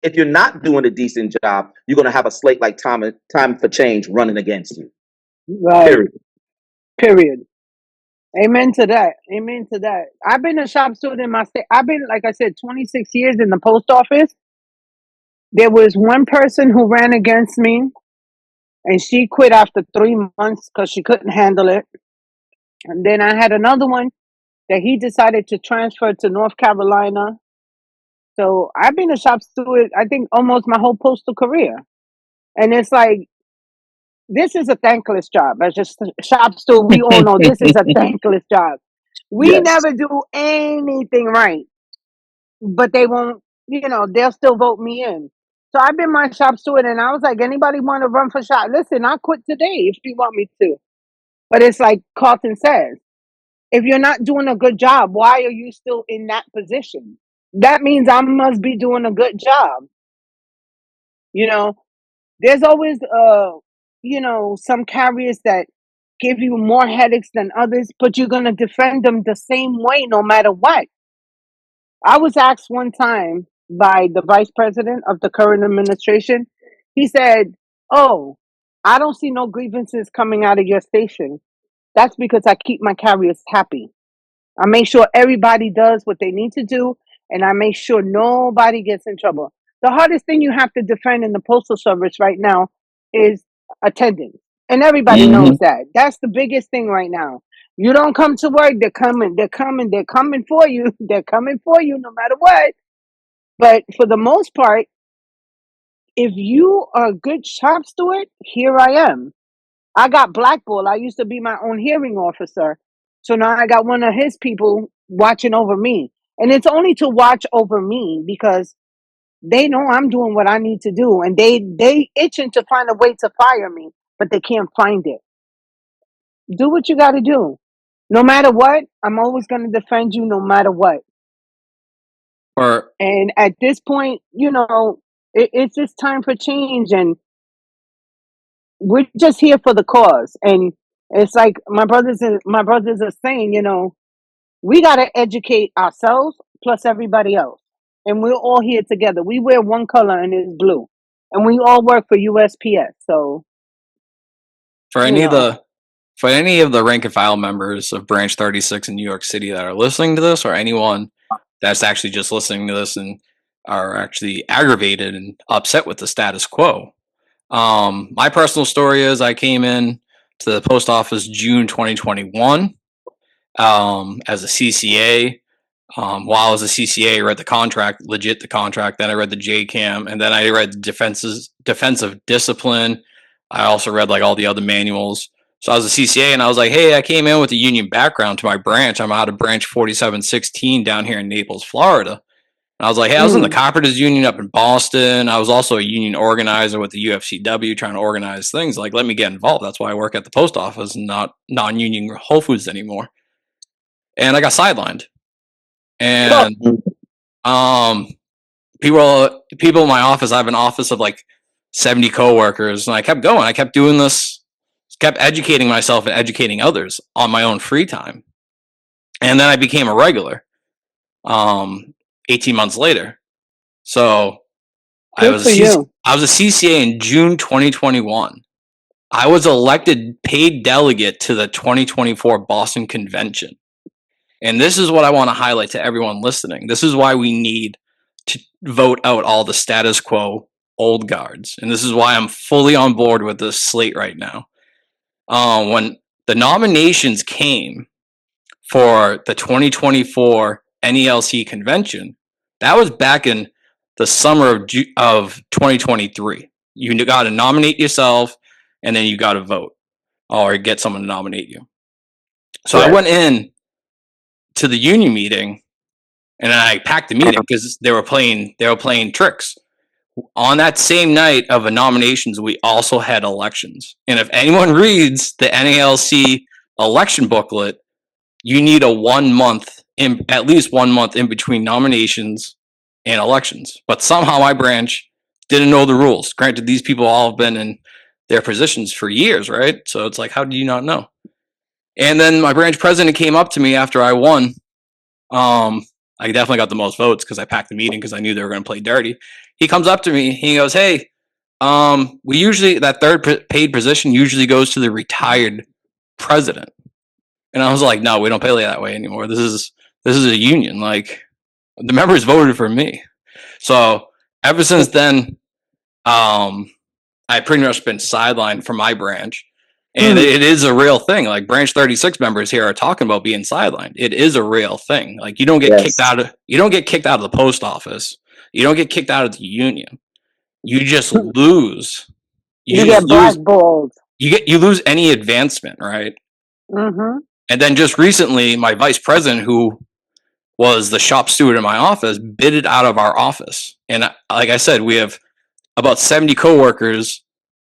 If you're not doing a decent job, you're going to have a slate like time for change running against you. Right. Period. Amen to that. Amen to that. I've been a shop steward in my state. I've been, like I said, 26 years in the post office. There was one person who ran against me, and she quit after 3 months because she couldn't handle it. And then I had another one that he decided to transfer to North Carolina. So I've been a shop steward, I think, almost my whole postal career. And it's like, this is a thankless job. As just shop steward, we all know this is a thankless job. We Yes. never do anything right, but they won't, they'll still vote me in. So I've been my shop steward, and I was like, anybody want to run for shop? Listen, I quit today if you want me to. But it's like Carlton says, if you're not doing a good job, why are you still in that position? That means I must be doing a good job. There's always, some carriers that give you more headaches than others, but you're going to defend them the same way no matter what. I was asked one time by the vice president of the current administration. He said, "Oh, I don't see no grievances coming out of your station. That's because I keep my carriers happy. I make sure everybody does what they need to do, and I make sure nobody gets in trouble." The hardest thing you have to defend in the postal service right now is attendance. And everybody knows that. That's the biggest thing right now. You don't come to work, they're coming for you. They're coming for you no matter what. But for the most part, if you are a good shop steward, here I am. I got blackballed. I used to be my own hearing officer. So now I got one of his people watching over me. And it's only to watch over me because they know I'm doing what I need to do. And they itching to find a way to fire me, but they can't find it. Do what you got to do. No matter what, I'm always going to defend you no matter what. And at this point, it's just time for change. And we're just here for the cause. And it's like my brothers are saying, we got to educate ourselves plus everybody else. And we're all here together. We wear one color and it's blue. And we all work for USPS. So For any of the rank and file members of Branch 36 in New York City that are listening to this, or anyone that's actually just listening to this and are actually aggravated and upset with the status quo, my personal story is I came in to the post office June 2021 as a CCA. While I was a CCA, I read the contract, the contract. Then I read the JCAM, and then I read the defensive discipline. I also read like all the other manuals. So I was a CCA, and I was like, hey, I came in with a union background to my branch. I'm out of branch 4716 down here in Naples, Florida. And I was like, hey, I was in the Carpenters Union up in Boston. I was also a union organizer with the UFCW trying to organize things. Like, let me get involved. That's why I work at the post office and not non-union Whole Foods anymore. And I got sidelined. And people in my office, I have an office of like 70 coworkers, and I kept going. I kept doing this, kept educating myself and educating others on my own free time. And then I became a regular 18 months later. So I was a CCA in June 2021. I was elected paid delegate to the 2024 Boston Convention. And this is what I want to highlight to everyone listening. This is why we need to vote out all the status quo old guards. And this is why I'm fully on board with this slate right now. When the nominations came for the 2024 NELC convention, that was back in the summer of 2023. You got to nominate yourself, and then you got to vote or get someone to nominate you. So I went in to the union meeting, and I packed the meeting because they were playing tricks. On that same night of the nominations, we also had elections. And if anyone reads the NALC election booklet, you need a 1 month, at least 1 month in between nominations and elections. But somehow my branch didn't know the rules. Granted, these people all have been in their positions for years, right? So it's like, how do you not know? And then my branch president came up to me after I won. I definitely got the most votes because I packed the meeting because I knew they were going to play dirty. He comes up to me. He goes, "Hey, we usually that third paid position usually goes to the retired president." And I was like, "No, we don't pay that way anymore. This is a union. Like the members voted for me." So ever since then, I pretty much been sidelined from my branch. And it is a real thing. Like branch 36 members here are talking about being sidelined. It is a real thing. Like you don't get kicked out of the post office. You don't get kicked out of the union. You just lose. You get blackballed. You lose any advancement, right? Mm-hmm. And then just recently, my vice president, who was the shop steward in my office, bidded out of our office. And like I said, we have about 70 coworkers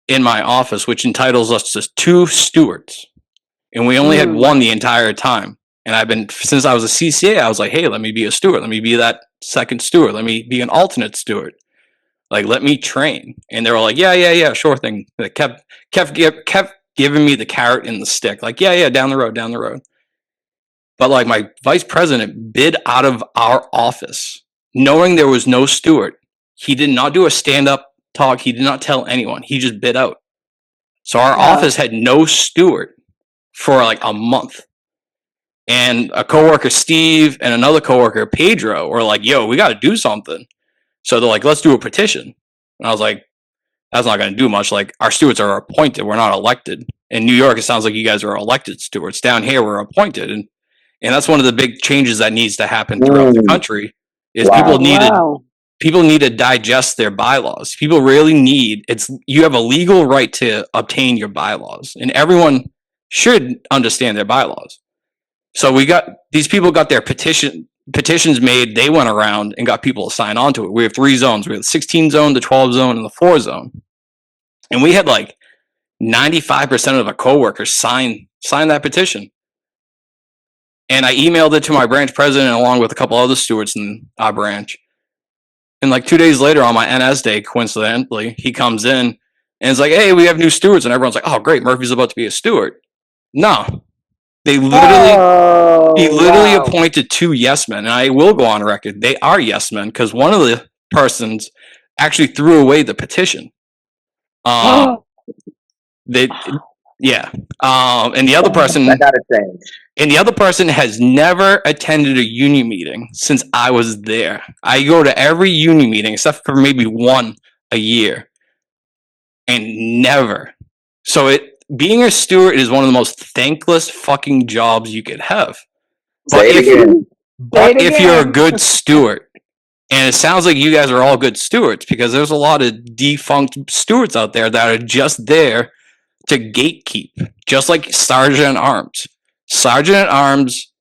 in my office, which entitles us to 2 stewards. And we only had one the entire time. And since I was a CCA, I was like, hey, let me be a steward. Let me be that second steward. Let me be an alternate steward. Like, let me train. And they were like, yeah, sure thing. They kept giving me the carrot and the stick. Like, yeah, down the road. But like my vice president bid out of our office, knowing there was no steward. He did not do a stand-up talk. He did not tell anyone. He just bid out. So our office had no steward for like a month. And a coworker, Steve, and another coworker, Pedro, were like, yo, we got to do something. So they're like, let's do a petition. And I was like, that's not going to do much. Like, our stewards are appointed. We're not elected. In New York, it sounds like you guys are elected stewards. Down here, we're appointed. And that's one of the big changes that needs to happen throughout the country is people need to digest their bylaws. People really you have a legal right to obtain your bylaws, and everyone should understand their bylaws. So these people got their petitions made. They went around and got people to sign on to it. We have 3 zones. We have the 16 zone, the 12 zone, and the 4 zone. And we had like 95% of our coworkers sign that petition. And I emailed it to my branch president along with a couple other stewards in our branch. And like 2 days later on my NS day, coincidentally, he comes in and it's like, hey, we have new stewards. And everyone's like, oh, great, Murphy's about to be a steward. No. He literally appointed 2 yes men. And I will go on record. They are yes men because one of the persons actually threw away the petition. And the other person And the other person has never attended a union meeting since I was there. I go to every union meeting except for maybe one a year. And never. So being a steward is one of the most thankless fucking jobs you could have. But if you're a good steward, and it sounds like you guys are all good stewards because there's a lot of defunct stewards out there that are just there to gatekeep, just like Sergeant at Arms. Sergeant at Arms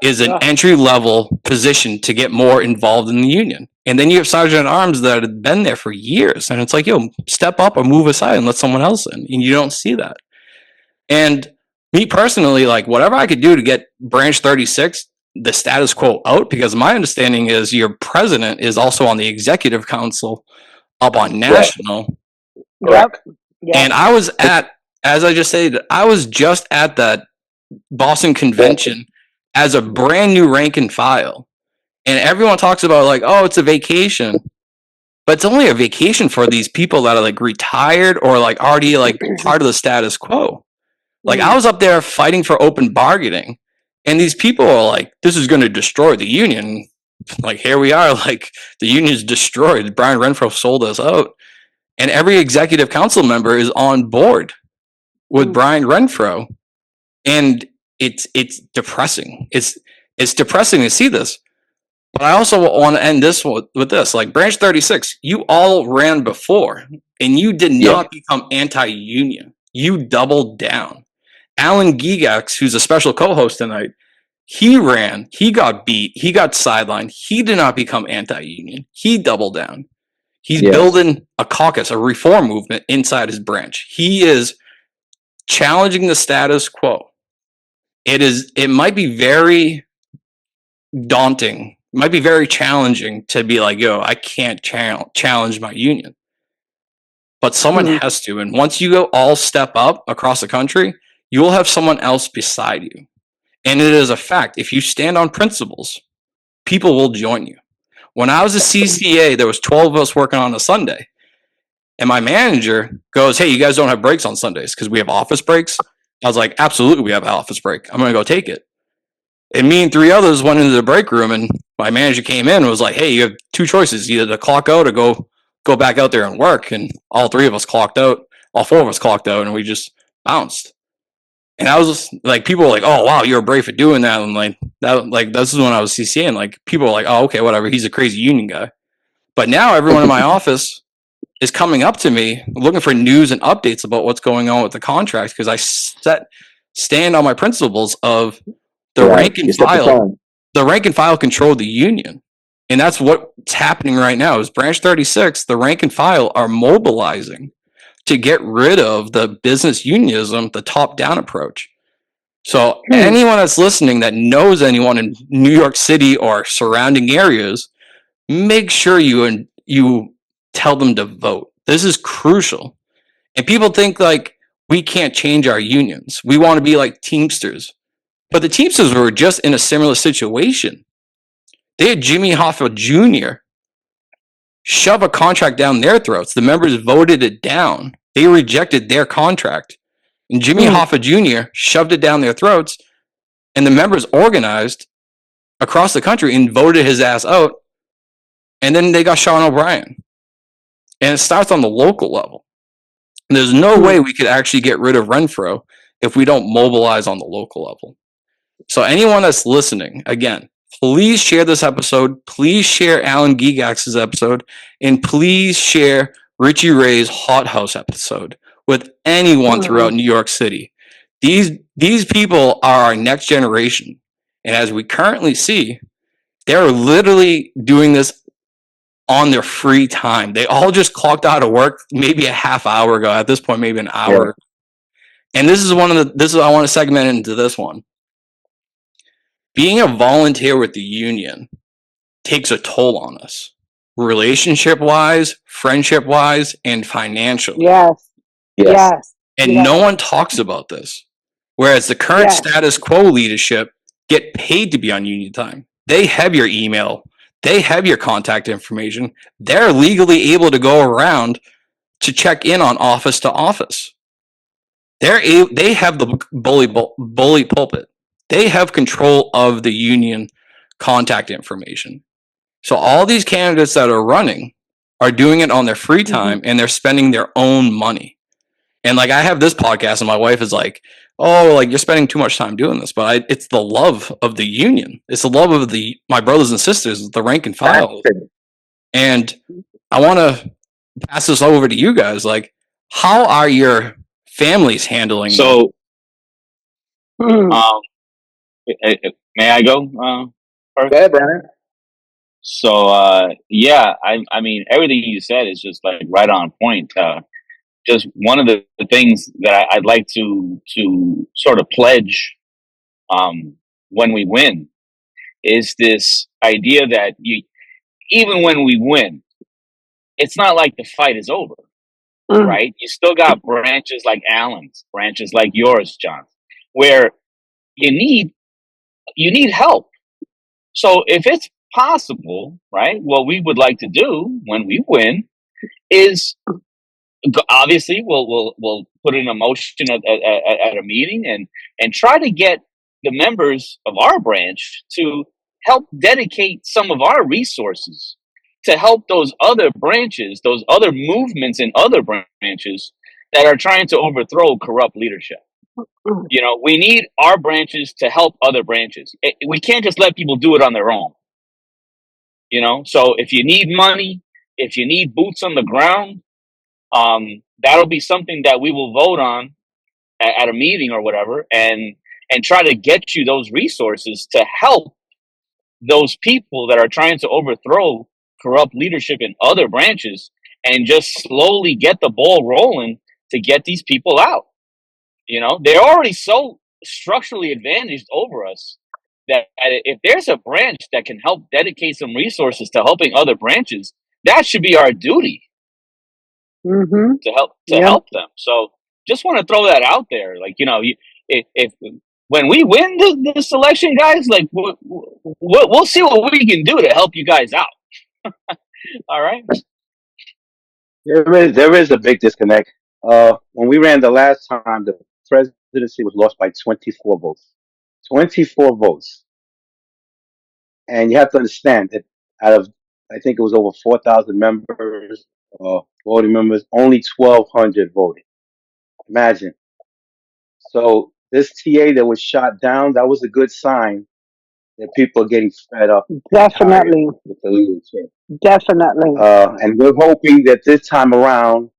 is an entry-level position to get more involved in the union. And then you have Sergeant at Arms that have been there for years. And it's like, yo, step up or move aside and let someone else in. And you don't see that. And me personally, like, whatever I could do to get Branch 36, the status quo out, because my understanding is your president is also on the executive council up on national. Yep. And I was as I just said, I was just at that Boston convention as a brand new rank and file. And everyone talks about like, oh, it's a vacation. But it's only a vacation for these people that are like retired or like already like part of the status quo. Like I was up there fighting for open bargaining. And these people are like, this is going to destroy the union. Like, here we are, like, the union's destroyed. Brian Renfro sold us out. And every executive council member is on board with Brian Renfro. And it's depressing. It's depressing to see this. But I also want to end this with this. Like, Branch 36, you all ran before, and you did not become anti-union. You doubled down. Alan Gigax, who's a special co-host tonight, he ran, he got beat, he got sidelined. He did not become anti-union. He doubled down. He's Yes. building a caucus, a reform movement inside his branch. He is challenging the status quo. It might be very daunting, might be very challenging to be like, yo, I can't challenge my union. But someone has to. And once you all step up across the country, you will have someone else beside you. And it is a fact. If you stand on principles, people will join you. When I was a CCA, there was 12 of us working on a Sunday. And my manager goes, hey, you guys don't have breaks on Sundays because we have office breaks. I was like, absolutely, we have an office break. I'm going to go take it. And me and 3 others went into the break room, and my manager came in and was like, hey, you have 2 choices, either to clock out or go back out there and work. And all 3 of us clocked out. All 4 of us clocked out, and we just bounced. And I was just like, people were like, oh, wow, you're brave for doing that. And this is when I was CCA, and like, people were like, oh, okay, whatever. He's a crazy union guy. But now everyone in my office is coming up to me looking for news and updates about what's going on with the contracts, because I stand on my principles of the rank and file. The rank and file control the union. And that's what's happening right now is Branch 36, the rank and file are mobilizing to get rid of the business unionism, the top-down approach. So anyone that's listening that knows anyone in New York City or surrounding areas, make sure you tell them to vote. This is crucial. And people think like we can't change our unions. We want to be like Teamsters. But the Teamsters were just in a similar situation. They had Jimmy Hoffa Jr. shove a contract down their throats. The members voted it down. They rejected their contract. And Jimmy Hoffa Jr. shoved it down their throats. And the members organized across the country and voted his ass out. And then they got Sean O'Brien. And it starts on the local level. And there's no way we could actually get rid of Renfro if we don't mobilize on the local level. So anyone that's listening, again, please share this episode. Please share Alan Gigax's episode. And please share Richie Ray's Hot House episode with anyone throughout New York City. These people are our next generation. And as we currently see, they're literally doing this on their free time. They all just clocked out of work maybe a half hour ago. At this point, maybe an hour. Yeah. And this is I want to segment into this one. Being a volunteer with the union takes a toll on us, relationship-wise, friendship-wise, and financially. Yes. And no one talks about this. Whereas the current status quo leadership get paid to be on union time. They have your email. They have your contact information. They're legally able to go around to check in on office to office. They have the bully pulpit. They have control of the union contact information. So all these candidates that are running are doing it on their free time and they're spending their own money. And like I have this podcast and my wife is like, oh, like you're spending too much time doing this. But it's the love of the union. It's the love of my brothers and sisters, the rank and file. And I want to pass this over to you guys. Like, how are your families handling So, may I go first? Go ahead, Brian. So, I mean, everything you said is just like right on point. Just one of the things that I'd like to sort of pledge when we win is this idea that even when we win, it's not like the fight is over, right? You still got branches like Allen's, branches like yours, John, where you need help. So if it's possible, right, what we would like to do when we win is obviously we'll put in a motion at a meeting and try to get the members of our branch to help dedicate some of our resources to help those other branches, those other movements in other branches that are trying to overthrow corrupt leadership. You know, we need our branches to help other branches. We can't just let people do it on their own. You know, so if you need money, if you need boots on the ground, that'll be something that we will vote on at a meeting or whatever, and try to get you those resources to help those people that are trying to overthrow corrupt leadership in other branches and just slowly get the ball rolling to get these people out. They're already so structurally advantaged over us that if there's a branch that can help dedicate some resources to helping other branches, that should be our duty to help them. So just want to throw that out there. Like, if when we win this election, guys, like we'll see what we can do to help you guys out. All right. There is a big disconnect. When we ran the last time, the presidency was lost by 24 votes. 24 votes. And you have to understand that out of, I think it was over 4,000 members, voting members, only 1,200 voted. Imagine. So this TA that was shot down, that was a good sign that people are getting fed up. Definitely. With the leadership. Definitely. And we're hoping that this time around,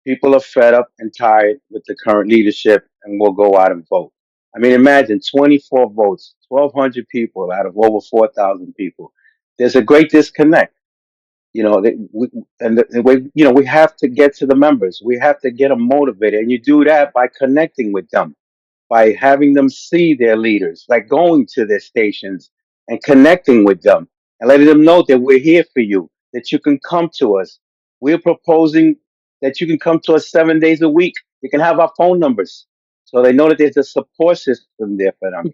people are fed up and tired with the current leadership and will go out and vote. I mean, imagine 24 votes, 1,200 people out of over 4,000 people. There's a great disconnect. We have to get to the members. We have to get them motivated. And you do that by connecting with them, by having them see their leaders, like going to their stations and connecting with them and letting them know that we're here for you, that you can come to us. We're proposing that you can come to us 7 days a week. You can have our phone numbers so they know that there's a support system there for them.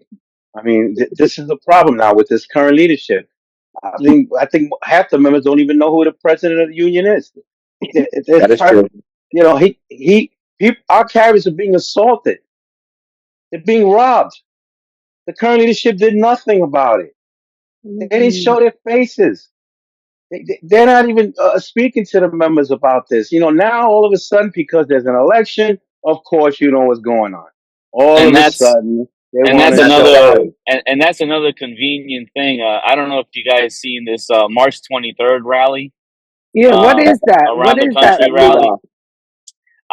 I mean, this is the problem now with this current leadership. I think half the members don't even know who the president of the union is. That is true. Our carriers are being assaulted. They're being robbed. The current leadership did nothing about it. They didn't show their faces. They're not even speaking to the members about this. Now all of a sudden, because there's an election, of course you know what's going on. All of a sudden, that's another convenient thing. I don't know if you guys seen this March 23rd rally. Yeah, what is that? Around the country rally.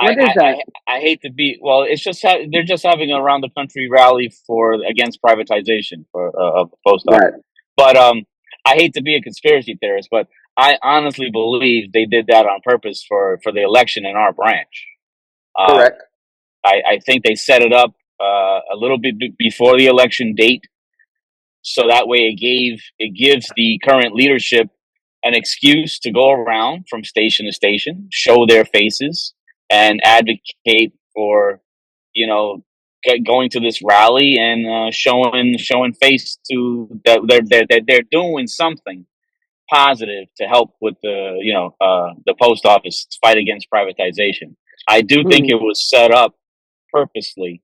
What is that? I hate to be it's just they're just having an around the country rally against privatization of the post office. Right. But I hate to be a conspiracy theorist, but I honestly believe they did that on purpose for the election in our branch. Correct. I think they set it up a little bit before the election date, so that way it gives the current leadership an excuse to go around from station to station, show their faces, and advocate for, going to this rally and showing face to that they're doing something positive to help with the post office fight against privatization. I do think it was set up purposely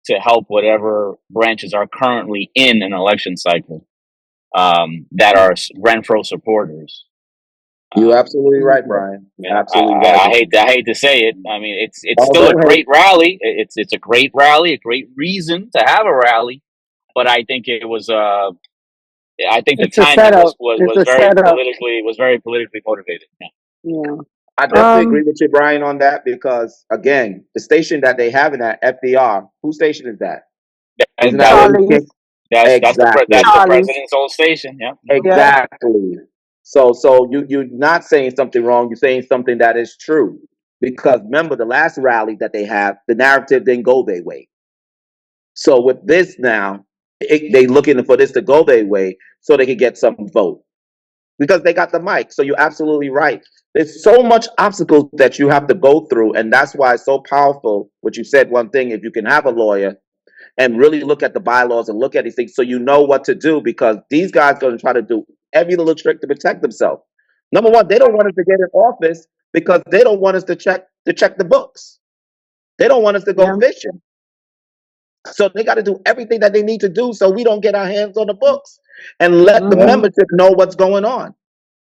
to help whatever branches are currently in an election cycle that are Renfro supporters. You're absolutely right, Brian. Absolutely right. I hate to say it. I mean, it's still a great rally. It's a great rally, a great reason to have a rally. But I think it was. I think the timing was very politically motivated. Yeah. I definitely agree with you, Brian, on that because again, the station that they have in that FDR, whose station is that? Isn't that that's the president's old station. Yeah. Exactly. So you're not saying something wrong. You're saying something that is true. Because remember, the last rally that they have, the narrative didn't go their way. So with this now, they looking for this to go their way so they can get some vote. Because they got the mic. So you're absolutely right. There's so much obstacles that you have to go through. And that's why it's so powerful, what you said, one thing, if you can have a lawyer and really look at the bylaws and look at these things so you know what to do, because these guys are going to try to do every little trick to protect themselves. Number one, they don't want us to get in office because they don't want us to check the books. They don't want us to go fishing. So they got to do everything that they need to do so we don't get our hands on the books and let the membership know what's going on.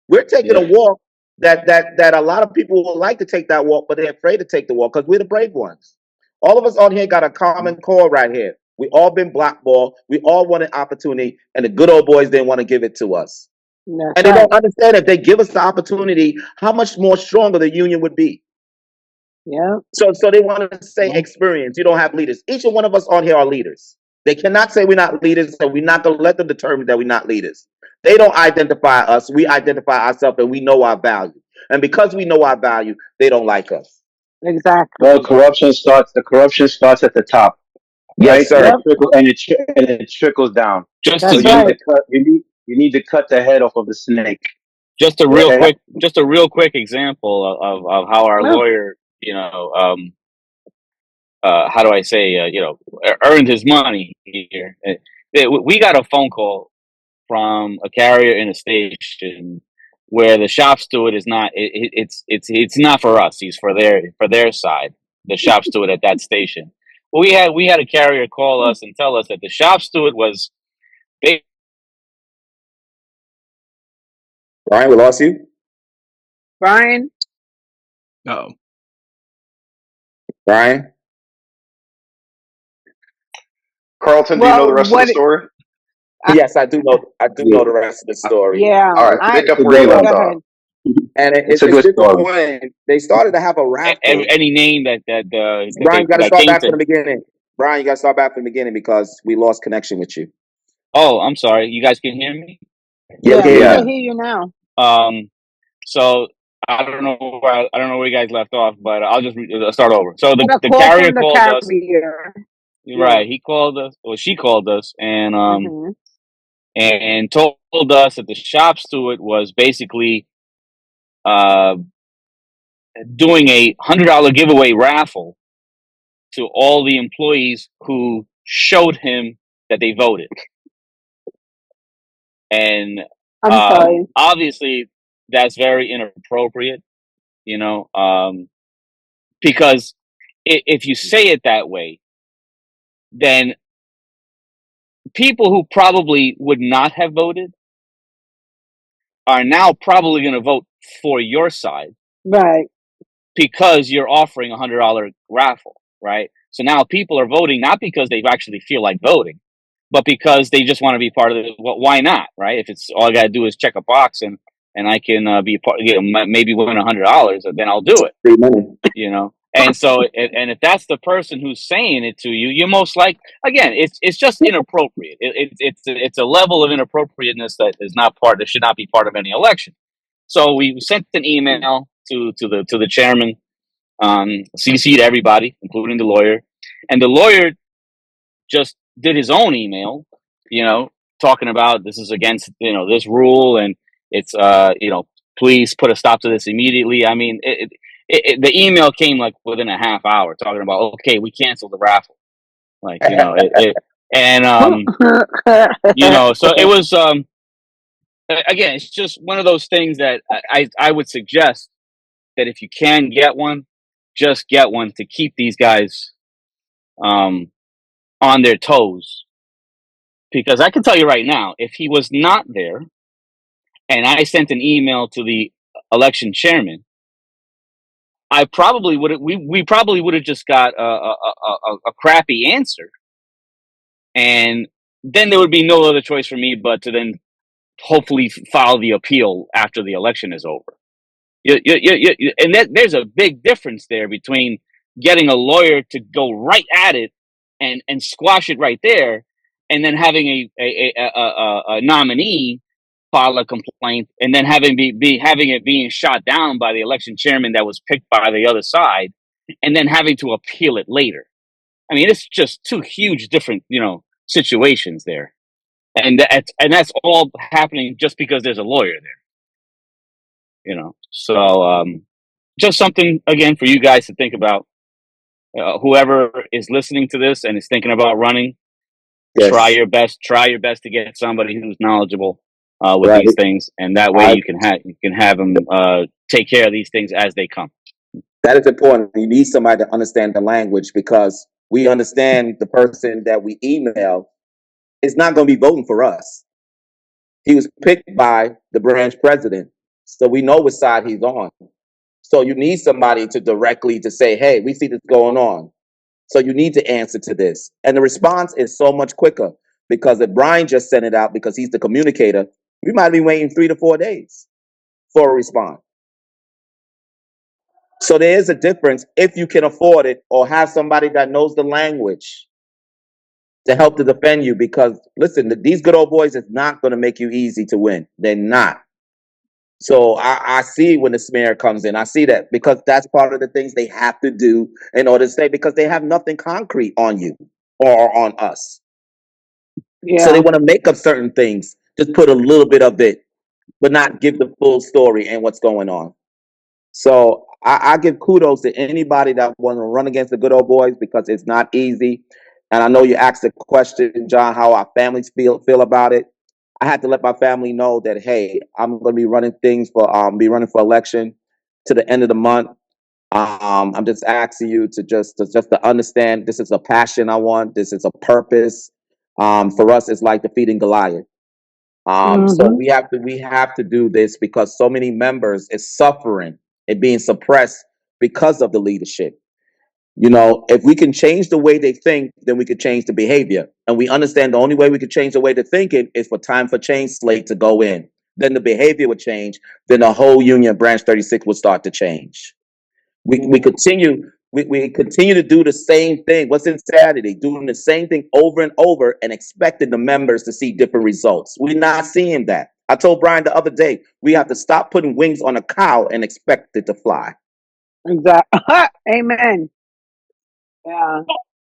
We're taking a walk that a lot of people would like to take that walk, but they're afraid to take the walk because we're the brave ones. All of us on here got a common core right here. We all been blackballed. We all want an opportunity, and the good old boys didn't want to give it to us. And they don't understand if they give us the opportunity, how much more stronger the union would be. Yeah. So they want to say experience. You don't have leaders. Each one of us on here are leaders. They cannot say we're not leaders, and we're not going to let them determine that we're not leaders. They don't identify us. We identify ourselves, and we know our value. And because we know our value, they don't like us. Exactly. Well, the corruption starts at the top, right? Yes, sir. And it trickles down. Just So to That's you need right. to cut you need to cut the head off of the snake. just a real Okay. quick example of how our No. lawyer, how do I say, earned his money here. We got a phone call from a carrier in a station where the shop steward is not. It's not for us. He's for their side. The shop steward at that station. Well, we had a carrier call us and tell us that the shop steward was. Brian, we lost you. Brian. Oh, Brian. Carlton, do you know the rest of the story? Yes, I do know. I do know the rest of the story. Yeah. All right, pick up It's a where you good left Go one. off. ahead. And It's a good story. disappointing. They started to have a raffle. Any name that Brian, you got to that start came back from to. the beginning. Brian, you got to start back from the beginning because we lost connection with you. Oh, I'm sorry. You guys can hear me. Yeah, we Yeah, can we hear can you. hear you now. So I don't know where you guys left off, but I'll just start over. So Got a the call carrier from the called us. carrier. Yeah. Right, he called us. Well, she called us Mhm. and told us that the shop steward was basically doing a $100 giveaway raffle to all the employees who showed him that they voted. And I'm sorry. obviously that's very inappropriate, because if you say it that way, then people who probably would not have voted are now probably going to vote for your side Right. because you're offering $100 raffle, right? So now people are voting not because they actually feel like voting, but because they just want to be part of it. Well, why not, right? If it's all I got to do is check a box and I can be a part, maybe win $100, then I'll do it. Free money. And so, and if that's the person who's saying it to you, you're most like, again, it's just inappropriate. It's a level of inappropriateness that should not be part of any election. So we sent an email to the chairman, CC'd everybody, including the lawyer, and the lawyer just did his own email, talking about this is against this rule and it's please put a stop to this immediately. I mean, the email came like within a half hour talking about, okay, we canceled the raffle, like and so it was again, it's just one of those things that I would suggest that if you can get one, just get one to keep these guys on their toes. Because I can tell you right now, if he was not there and I sent an email to the election chairman, I probably would have. We probably would have just got a crappy answer, and then there would be no other choice for me but to then hopefully file the appeal after the election is over. And there's a big difference there between getting a lawyer to go right at it and squash it right there, and then having a nominee file a complaint and then having it being shot down by the election chairman that was picked by the other side, and then having to appeal it later. I mean, it's just two huge different situations there, and that's all happening just because there's a lawyer there. So just something again for you guys to think about. Whoever is listening to this and is thinking about running, try your best to get somebody who's knowledgeable with these things, and that way you can have them take care of these things as they come. That is important. You need somebody to understand the language because we understand the person that we email is not going to be voting for us. He was picked by the branch president, so we know which side he's on. So you need somebody to directly to say, hey, we see this going on. So you need to answer to this. And the response is so much quicker because if Brian just sent it out because he's the communicator, we might be waiting 3 to 4 days for a response. So there is a difference if you can afford it or have somebody that knows the language to help to defend you because listen, these good old boys is not going to make you easy to win. They're not. So I see when the smear comes in. I see that because that's part of the things they have to do in order to stay because they have nothing concrete on you or on us. So they Yeah. want to make up certain things, just put a little bit of it, but not give the full story and what's going on. So I give kudos to anybody that want to run against the good old boys because it's not easy. And I know you asked the question, John, how our families feel about it. I had to let my family know that hey, I'm going to be running things for be running for election to the end of the month. I'm just asking you to just to understand this is a passion I want. This is a purpose. For us, it's like defeating Goliath. So Hmm. we have to do this because so many members is suffering and being suppressed because of the leadership. If we can change the way they think, then we could change the behavior. And we understand the only way we could change the way they're thinking is for time for change slate to go in. Then the behavior would change. Then the whole union branch 36 would start to change. We continue to do the same thing. What's insanity? Doing the same thing over and over and expecting the members to see different results. We're not seeing that. I told Brian the other day, we have to stop putting wings on a cow and expect it to fly. Exactly. Amen. Yeah.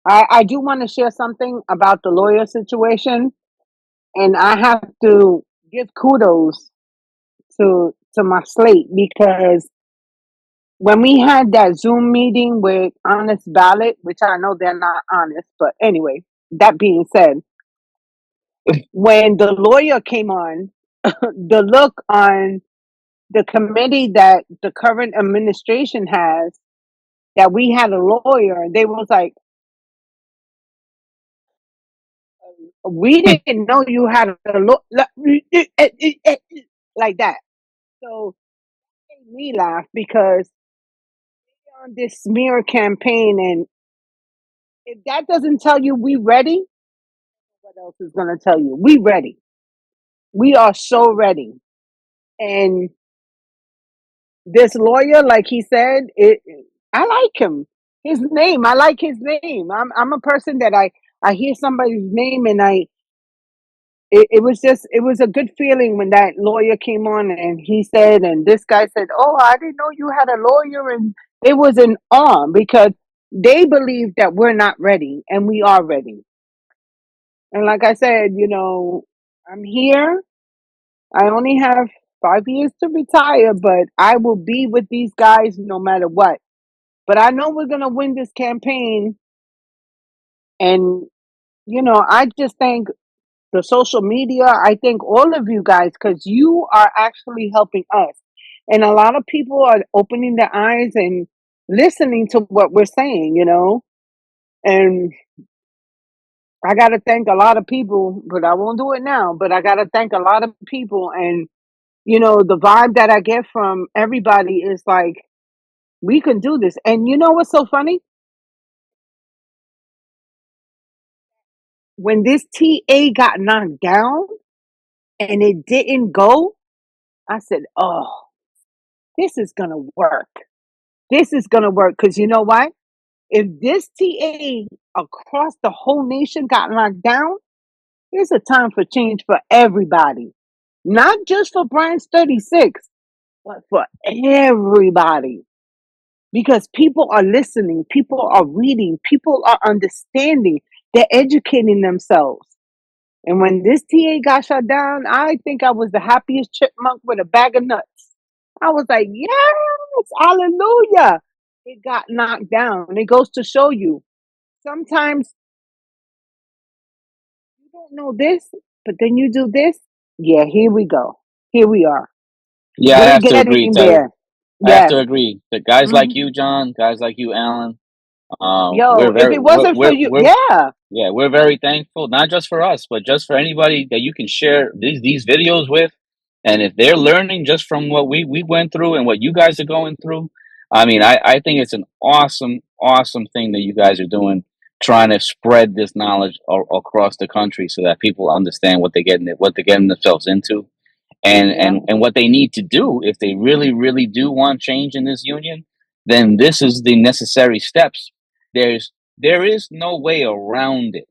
I do want to share something about the lawyer situation, and I have to give kudos to my slate because when we had that Zoom meeting with Honest Ballot, which I know they're not honest, but anyway, that being said, when the lawyer came on, the look on the committee that the current administration has, that we had a lawyer, they was like, we didn't know you had a lawyer, like that. So it made me laugh because on this smear campaign, and if that doesn't tell you we ready, what else is going to tell you? We ready. We are so ready. And this lawyer, like he said, I like him. His name, I like his name. I'm a person that I hear somebody's name and it was a good feeling when that lawyer came on and he said, and this guy said, "Oh, I didn't know you had a lawyer," and it was an awe because they believe that we're not ready and we are ready. And like I said, I'm here. I only have 5 years to retire, but I will be with these guys no matter what. But I know we're going to win this campaign. And, I just thank the social media. I thank all of you guys because you are actually helping us. And a lot of people are opening their eyes and listening to what we're saying. And I got to thank a lot of people, but I won't do it now. But I got to thank a lot of people. And, the vibe that I get from everybody is like, we can do this. And you know what's so funny? When this TA got knocked down and it didn't go, I said, oh, this is going to work. This is going to work. Because you know why? If this TA across the whole nation got knocked down, it's a time for change for everybody. Not just for Branch 36, but for everybody. Because people are listening, people are reading, people are understanding, they're educating themselves. And when this TA got shut down, I think I was the happiest chipmunk with a bag of nuts. I was like, yes, hallelujah. It got knocked down. It goes to show you sometimes you don't know this, but then you do this. Yeah, here we go. Here we are. Yeah, I We're have to agree, getting Terry. there. I have Yeah. to agree that guys like Hmm. you, John, guys like you, Alan, Yo, we're if very it wasn't for you, yeah. yeah, we're very thankful, not just for us, but just for anybody that you can share these videos with. And if they're learning just from what we went through and what you guys are going through, I mean, I think it's an awesome thing that you guys are doing, trying to spread this knowledge across the country so that people understand what they're getting themselves into and Yeah. what they need to do if they really do want change in this union. Then this is the necessary steps. There is no way around it.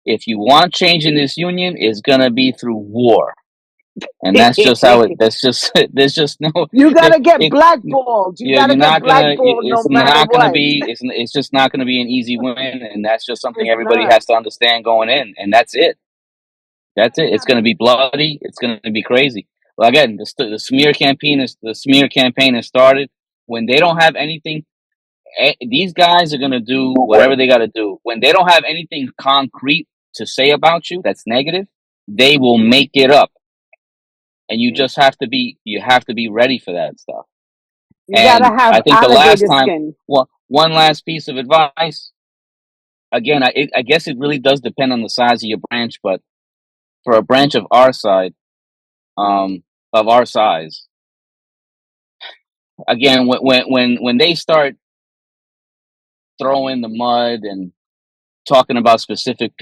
if you want change in this union, it's gonna be through war. And that's just how it. That's just. There's just no. You gotta get It, blackballed. You you're gotta get not gonna. blackballed no It's matter not gonna what. be. It's just not gonna be an easy win, and that's just something It's everybody not. has to understand going in, and that's it. That's it. It's gonna be bloody. It's gonna be crazy. Well, again, the smear campaign has started. When they don't have anything, these guys are gonna do whatever they got to do. When they don't have anything concrete to say about you that's negative, they will make it up. And you just have to be ready for that stuff. You And gotta have I think the last alligator time, skin. well, one last piece of advice. Again, I guess it really does depend on the size of your branch, but for a branch of our side, of our size, again, when they start throwing the mud and talking about specific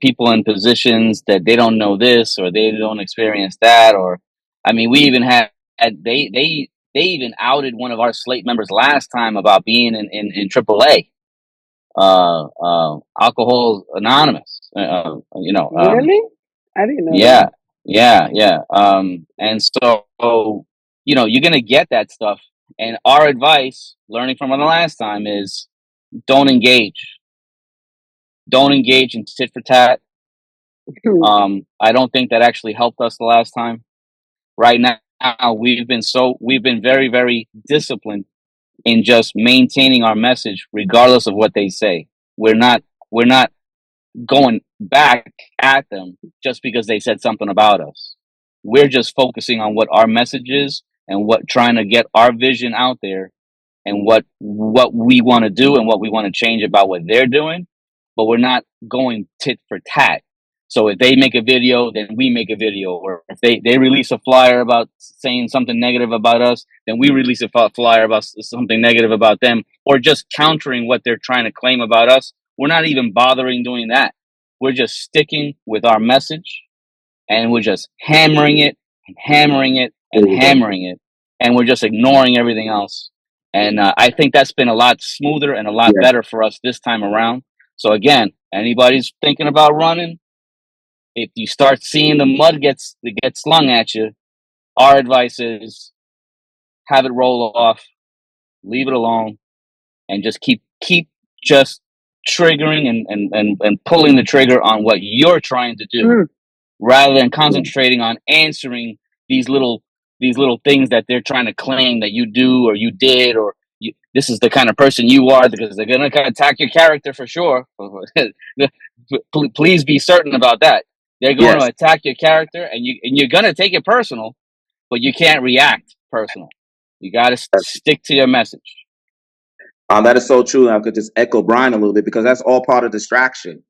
people in positions that they don't know this or they don't experience that, or I mean, we even had they even outed one of our Slate members last time about being in AAA, Alcohol Anonymous. Really? I didn't know Yeah, that. yeah. And so you're gonna get that stuff. And our advice, learning from the last time, is don't engage. Don't engage in tit for tat. I don't think that actually helped us the last time. Right now, we've been very, very disciplined in just maintaining our message, regardless of what they say. We're not going back at them just because they said something about us. We're just focusing on what our message is and what trying to get our vision out there and what we want to do and what we want to change about what they're doing, but we're not going tit for tat. So if they make a video, then we make a video, or if they release a flyer about saying something negative about us, then we release a flyer about something negative about them, or just countering what they're trying to claim about us. We're not even bothering doing that. We're just sticking with our message, and we're just hammering it and hammering it and hammering it, and we're just ignoring everything else. And I think that's been a lot smoother and a lot better for us this time around. So again, anybody's thinking about running, if you start seeing the mud get slung at you, our advice is have it roll off, leave it alone, and just keep just triggering and pulling the trigger on what you're trying to do, rather than concentrating on answering these little things that they're trying to claim that you do or you did, or this is the kind of person you are, because they're gonna attack your character for sure. Please be certain about that. They're going to attack your character, and you're gonna take it personal, but you can't react personal. You got to stick to your message. That is so true. I could just echo Brian a little bit because that's all part of distraction.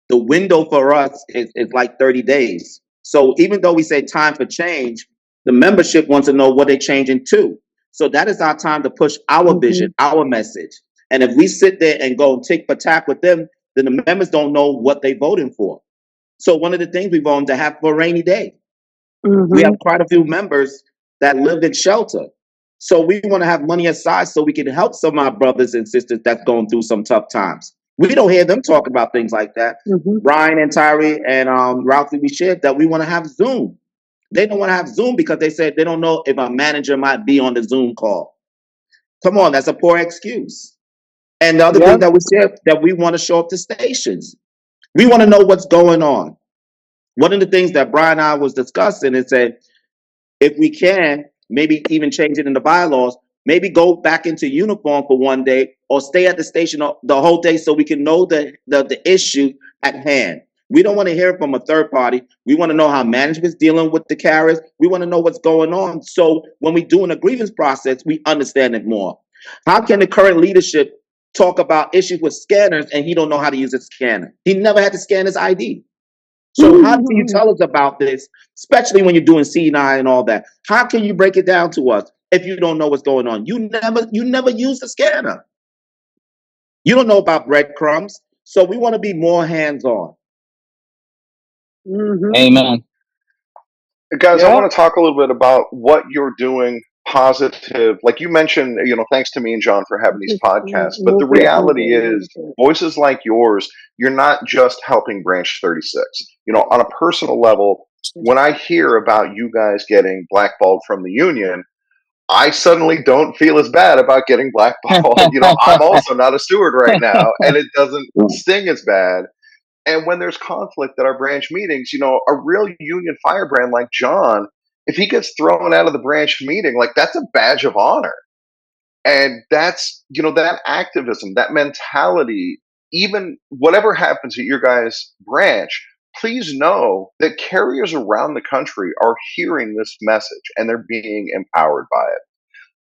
The window for us is like 30 days. So even though we say time for change, the membership wants to know what they're changing to. So that is our time to push our vision, our message. And if we sit there and go tick for tack with them, then the members don't know what they're voting for. So one of the things we want to have for a rainy day. We have quite a few members that lived in shelter. So we want to have money aside so we can help some of our brothers and sisters that's going through some tough times. We don't hear them talk about things like that. Brian and Tayry and Ralfie, we shared that we want to have Zoom. They don't want to have Zoom because they said they don't know if a manager might be on the Zoom call. Come on, that's a poor excuse. And the other thing that we shared, that we want to show up to stations. We want to know what's going on. One of the things that Brian and I was discussing is that if we can, maybe even change it in the bylaws, maybe go back into uniform for one day or stay at the station the whole day so we can know the issue at hand. We don't want to hear from a third party. We want to know how management's dealing with the carriers. We want to know what's going on. So when we do a grievance process, we understand it more. How can the current leadership talk about issues with scanners and he don't know how to use a scanner? He never had to scan his ID. So how do you tell us about this, especially when you're doing C9 and all that? How can you break it down to us if you don't know what's going on? You never use the scanner. You don't know about breadcrumbs. So we want to be more hands-on. Amen. Guys, I want to talk a little bit about what you're doing positive, like you mentioned, thanks to me and John for having these podcasts. But the reality is, voices like yours, you're not just helping Branch 36. On a personal level, when I hear about you guys getting blackballed from the union, I suddenly don't feel as bad about getting blackballed. I'm also not a steward right now, and it doesn't sting as bad. And when there's conflict at our branch meetings, a real union firebrand like John, if he gets thrown out of the branch meeting, like that's a badge of honor. And that's, that activism, that mentality, even whatever happens at your guys' branch, please know that carriers around the country are hearing this message and they're being empowered by it.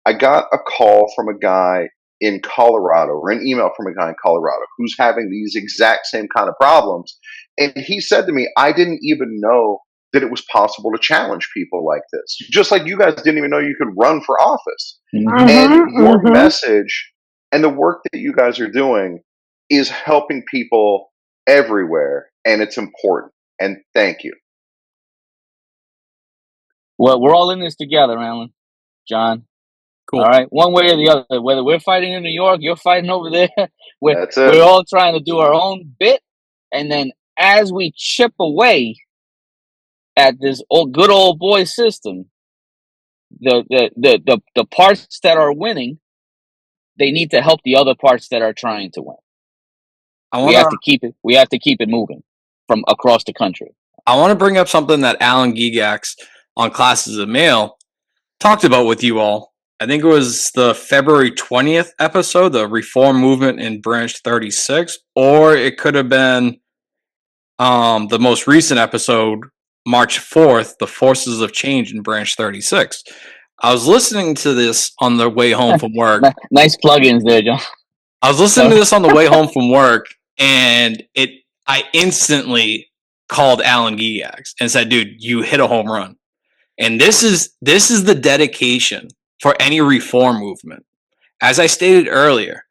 I got a call from a guy in Colorado, or an email from a guy in Colorado who's having these exact same kind of problems. And he said to me, I didn't even know that it was possible to challenge people like this. Just like you guys didn't even know you could run for office. And your message and the work that you guys are doing is helping people everywhere. And it's important. And thank you. Well, we're all in this together, Alan, John. Cool. All right, one way or the other. Whether we're fighting in New York, you're fighting over there. That's it. We're all trying to do our own bit, and then as we chip away at this good old boy system, the parts that are winning, they need to help the other parts that are trying to win. We have to keep it moving from across the country. I want to bring up something that Alan Gigax on Classes of Mail talked about with you all. I think it was the February 20th episode, the Reform Movement in Branch 36, or it could have been the most recent episode, March 4th, The Forces of Change in Branch 36. I was listening to this on the way home from work. Nice plugins there, John. I was listening to this on the way home from work, and I instantly called Alan Gigax and said, dude, you hit a home run. And this is the dedication for any reform movement. As I stated earlier,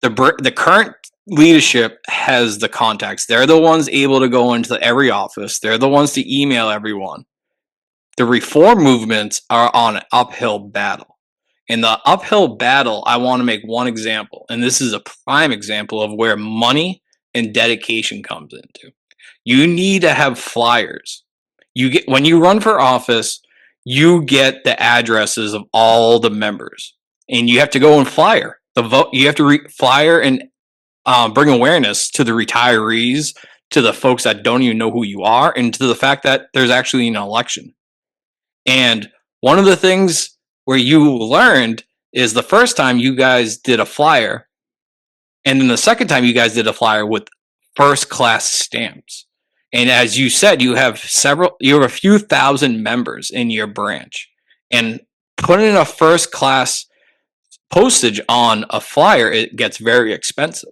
the current leadership has the contacts. They're the ones able to go into every office. They're the ones to email everyone. The reform movements are on an uphill battle. In the uphill battle, I want to make one example, and this is a prime example of where money and dedication comes into. You need to have flyers. When you run for office, you get the addresses of all the members, and you have to go and flyer the vote. You have to flyer and bring awareness to the retirees, to the folks that don't even know who you are, and to the fact that there's actually an election. And one of the things where you learned is the first time you guys did a flyer, and then the second time you guys did a flyer with first class stamps. And as you said, you have a few thousand members in your branch, and putting a first class postage on a flyer, it gets very expensive.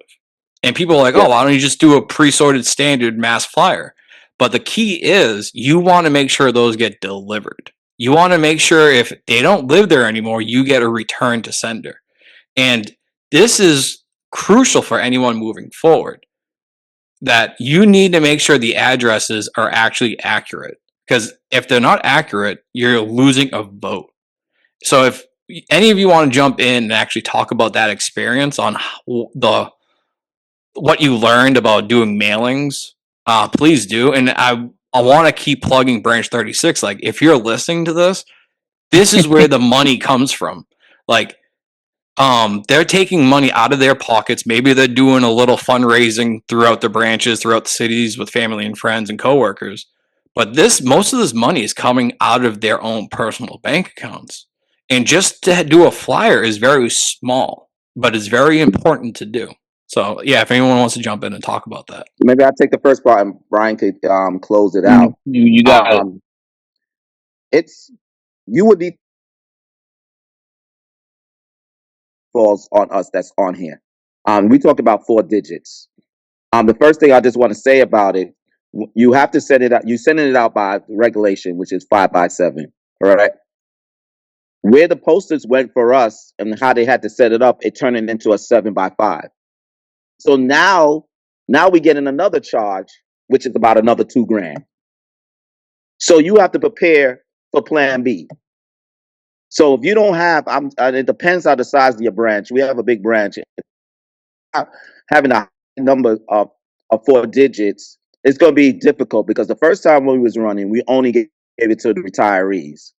And people are like, oh, why don't you just do a pre-sorted standard mass flyer? But the key is you want to make sure those get delivered. You want to make sure if they don't live there anymore, you get a return to sender. And this is crucial for anyone moving forward, that you need to make sure the addresses are actually accurate. Because if they're not accurate, you're losing a vote. So if any of you want to jump in and actually talk about that experience on what you learned about doing mailings, please do. And I want to keep plugging Branch 36. Like, if you're listening to this is where the money comes from. Like, they're taking money out of their pockets. Maybe they're doing a little fundraising throughout the branches, throughout the cities with family and friends and coworkers. But most of this money is coming out of their own personal bank accounts. And just to do a flyer is very small, but it's very important to do. So, yeah, if anyone wants to jump in and talk about that. Maybe I'll take the first part and Brian could close it out. You got it. You would need falls on us that's on here. We talk about 4 digits. The first thing I just want to say about it, you have to send it out. You sending it out by regulation, which is 5x7. All right. Where the posters went for us and how they had to set it up, it turned it into a 7x5. So now we get in another charge, which is about another $2,000. So you have to prepare for plan B. So if you don't have, it depends on the size of your branch. We have a big branch. Having a high number of 4 digits, it's going to be difficult because the first time when we was running, we only gave it to the retirees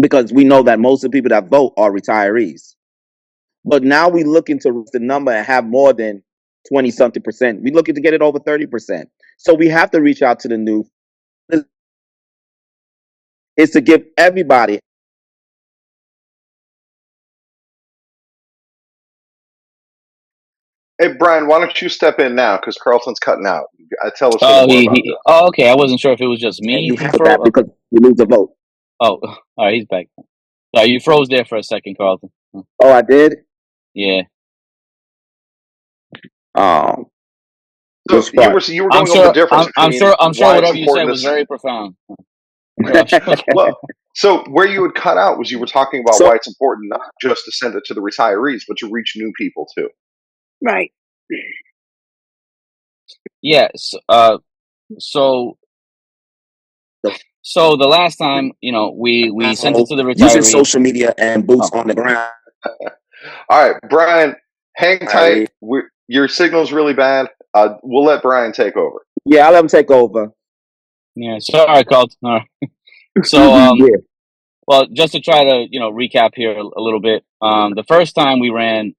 because we know that most of the people that vote are retirees. But now we looking to reach the number and have more than 20 something percent. We looking to get it over 30%. So we have to reach out to the new. It's to give everybody. Hey, Brian, why don't you step in now? Because Carlton's cutting out. Tell us a little more about this. Okay. I wasn't sure if it was just me. You have that because we lose the vote. Oh, all right. He's back. Sorry, you froze there for a second, Carlton. Oh, I did? Yeah. So you were going over the difference between I'm sure why whatever it's you said important was very profound. Well, so where you would cut out was you were talking about why it's important not just to send it to the retirees, but to reach new people too. Right. Yes. So the last time, we sent it to the retirees. Using social media and boots on the ground. All right, Brian, hang tight. Your signal's really bad. We'll let Brian take over. Yeah, I'll let him take over. Yeah, sorry, Carlton. All right. So, well, just to try to, recap here a little bit. The first time we ran,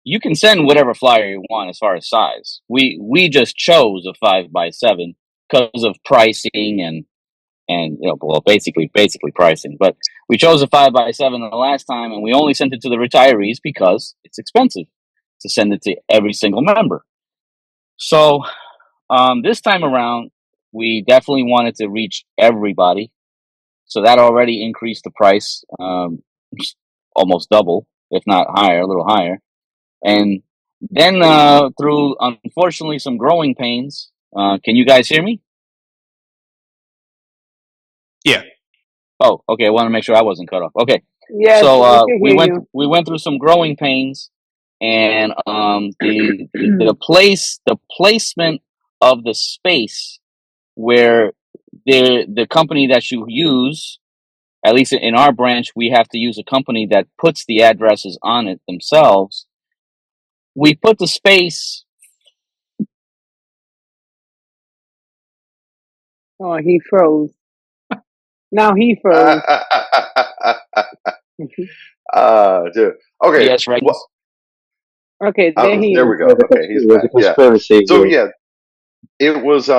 you can send whatever flyer you want as far as size. We just chose a 5x7 because of pricing and well, basically pricing. But we chose a 5x7 the last time, and we only sent it to the retirees because it's expensive to send it to every single member. So this time around, we definitely wanted to reach everybody. So that already increased the price almost double, if not higher, a little higher. And then through, unfortunately, some growing pains, can you guys hear me? Yeah. Oh, okay. I want to make sure I wasn't cut off. Okay. Yes, So we went through some growing pains, and the placement of the space where the company that you use, at least in our branch, we have to use a company that puts the addresses on it themselves. We put the space. Oh, he froze. Now he froze. Dude. Okay. Yes, right. Okay, there we go. Okay, he's back. Yeah. So yeah, it was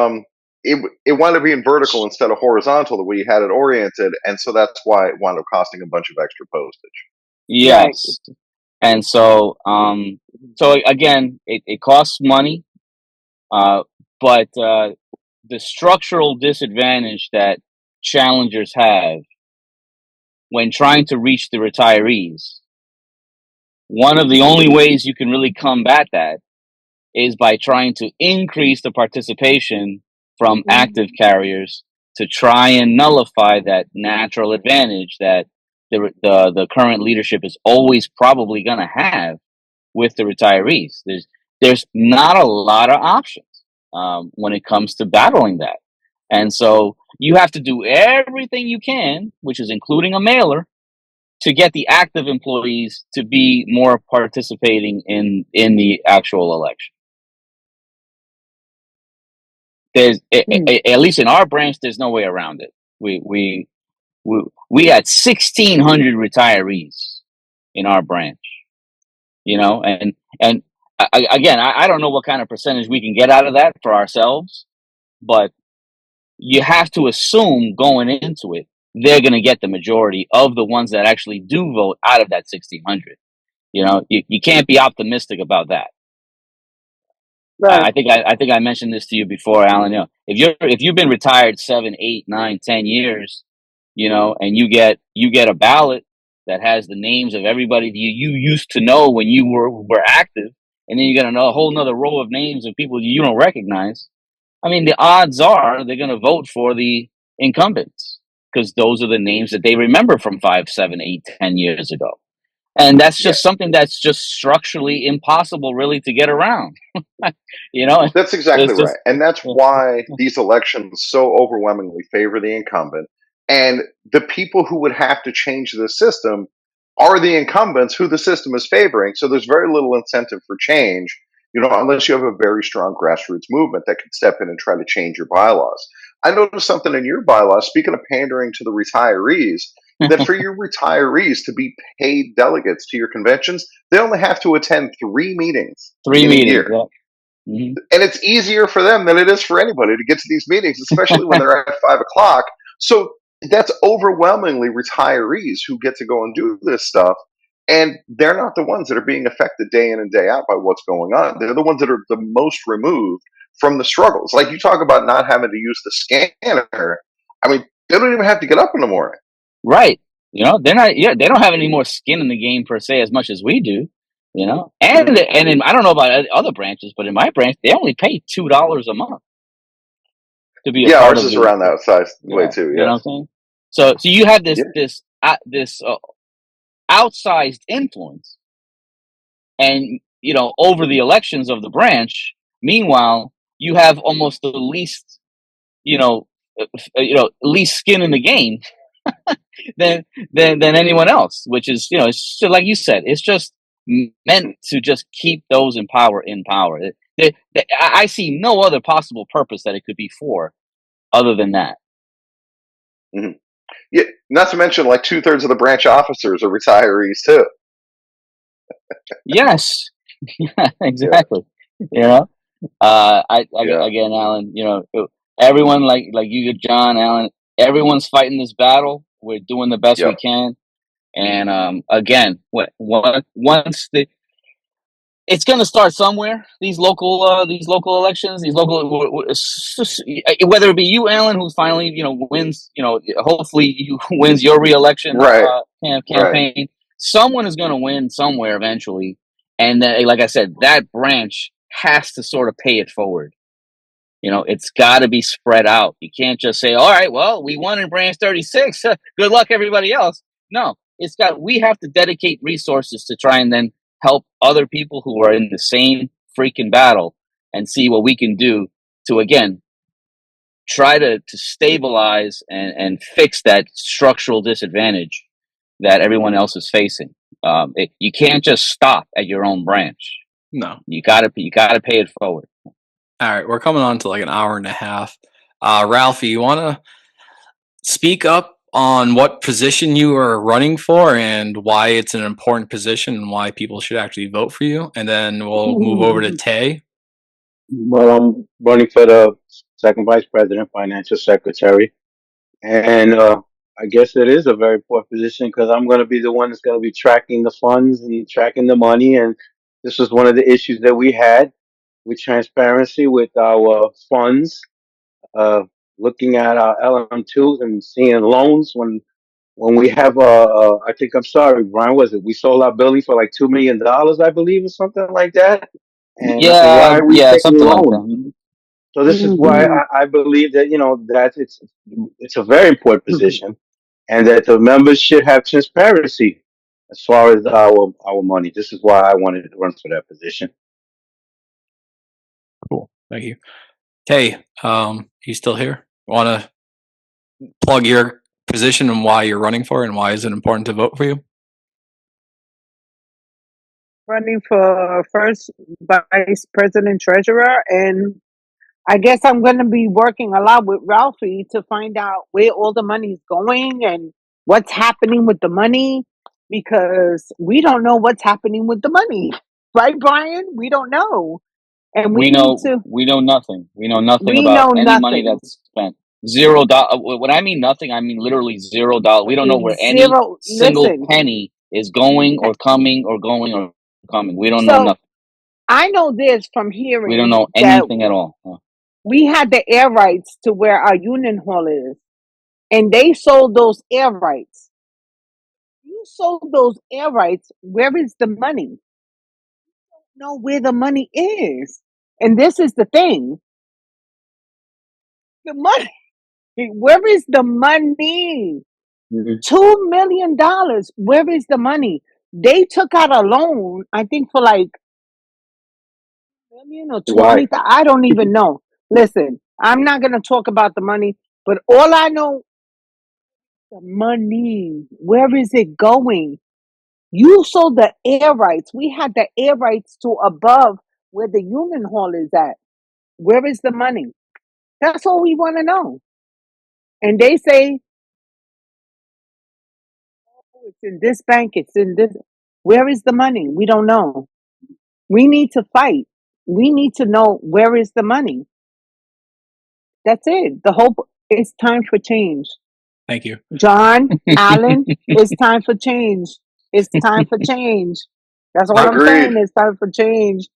it wound up being vertical instead of horizontal the way you had it oriented, and so that's why it wound up costing a bunch of extra postage. Yes. Right. And so so again, it costs money, but the structural disadvantage that challengers have when trying to reach the retirees, one of the only ways you can really combat that is by trying to increase the participation from active carriers to try and nullify that natural advantage that the current leadership is always probably going to have with the retirees. There's not a lot of options when it comes to battling that. And so you have to do everything you can, which is including a mailer, to get the active employees to be more participating in the actual election. There's at least in our branch, there's no way around it. We had 1,600 retirees in our branch, and again, I don't know what kind of percentage we can get out of that for ourselves, but you have to assume going into it, they're going to get the majority of the ones that actually do vote out of that 1,600. You can't be optimistic about that. Right. I think I mentioned this to you before, Alan. If you've been retired 7, 8, 9, 10 years, and you get a ballot that has the names of everybody you used to know when you were active, and then you get a whole nother row of names of people you don't recognize. I mean, the odds are they're going to vote for the incumbents because those are the names that they remember from 5, 7, 8, 10 years ago. And that's just something that's just structurally impossible really to get around. That's exactly right. And that's why these elections so overwhelmingly favor the incumbent. And the people who would have to change the system are the incumbents who the system is favoring. So there's very little incentive for change, unless you have a very strong grassroots movement that can step in and try to change your bylaws. I noticed something in your bylaws, speaking of pandering to the retirees, that for your retirees to be paid delegates to your conventions, they only have to attend 3 meetings Three in a meetings. year. Yeah. Mm-hmm. And it's easier for them than it is for anybody to get to these meetings, especially when they're at 5 o'clock. So that's overwhelmingly retirees who get to go and do this stuff. And they're not the ones that are being affected day in and day out by what's going on. They're the ones that are the most removed from the struggles. Like you talk about not having to use the scanner. I mean, they don't even have to get up in the morning. Right. They're not. Yeah, they don't have any more skin in the game per se as much as we do. And I don't know about other branches, but in my branch, they only pay $2 a month to be a part Ours of is the. around that size way Yeah, too. you know what Yes. I'm saying. So you have Yeah. this outsized influence, and over the elections of the branch. Meanwhile, you have almost the least least skin in the game than anyone else, which is it's just, like you said, it's just meant to just keep those in power. I see no other possible purpose that it could be for other than that. Mm-hmm. Yeah, not to mention like 2/3 of the branch officers are retirees too. Yes. Exactly. Yeah. Again, Alan, everyone like you, John, Alan, everyone's fighting this battle. We're doing the best we can. And again, once it's going to start somewhere. These local elections, whether it be you, Alan, who finally wins, hopefully you wins your reelection campaign. Right. Someone is going to win somewhere eventually, and like I said, that branch has to sort of pay it forward. It's got to be spread out. You can't just say, "All right, well, we won in branch 36. Good luck, everybody else." No, we have to dedicate resources to try and then help other people who are in the same freaking battle and see what we can do to, again, try to stabilize and fix that structural disadvantage that everyone else is facing. You can't just stop at your own branch. No, you gotta pay it forward. All right, we're coming on to like an hour and a half. Ralphie, you want to speak up on what position you are running for and why it's an important position and why people should actually vote for you? And then we'll move over to Tay. Well, I'm running for the second vice president, financial secretary, and I guess it is a very important position because I'm going to be the one that's going to be tracking the funds and tracking the money. And this was one of the issues that we had with transparency with our funds, looking at our LM2s and seeing loans when we have I think, I'm sorry, Brian, was it we sold our building for like $2 million, I believe, or something like that. And why are we Yeah, taking something like loans? that. So this is why I believe that that it's a very important position, and that the members should have transparency as far as our money. This is why I wanted to run for that position. Cool, thank you. Tay, you still here? Want to plug your position and why you're running for it and why is it important to vote for you? Running for first vice president treasurer, and I guess I'm going to be working a lot with Ralphie to find out where all the money is going and what's happening with the money, because we don't know what's happening with the money, right, Brian? We don't know, and we need to. We know nothing. We know nothing We about know any money nothing. that's spent. $0. When I mean nothing, I mean literally $0. We don't know where any Zero. single Listen. penny is going or coming or going or coming. We don't know So nothing. I know this from We don't hearing know that anything at all. we had the air rights to where our union hall is, and they sold those air rights. You sold those air rights. Where is the money? You don't know where the money is. And this is the thing. The money. Where is the money? $2 million. Where is the money? They took out a loan, I think, for like $1 million or 20. I don't even know. Listen, I'm not going to talk about the money, but all I know, The money. Where is it going? You sold the air rights. We had the air rights to above where the Union Hall is at. Where is the money? That's all we want to know. And they say, oh, it's in this bank, it's in this. Where is the money? We don't know. We need to fight. We need to know where is the money. That's it. The hope it's time for change. Thank you. John, Allen, it's time for change. It's time for change. That's what I'm saying. It's time for change.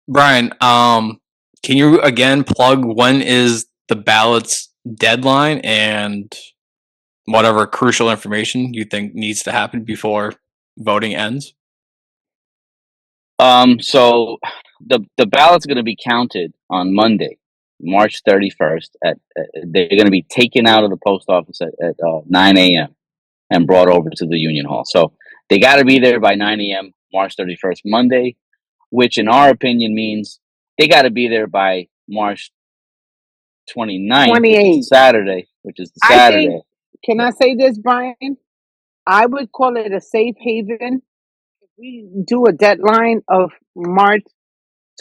Brian, can you again plug when is the ballot's deadline and whatever crucial information you think needs to happen before voting ends? So the ballot's going to be counted on Monday, March 31st. They're going to be taken out of the post office at 9 a.m. and brought over to the Union Hall. So they got to be there by 9 a.m. March 31st, Monday, which in our opinion means they got to be there by March 29th, 28th. Saturday, which is the I Saturday. think, can I say this, Brian? I would call it a safe haven if we do a deadline of March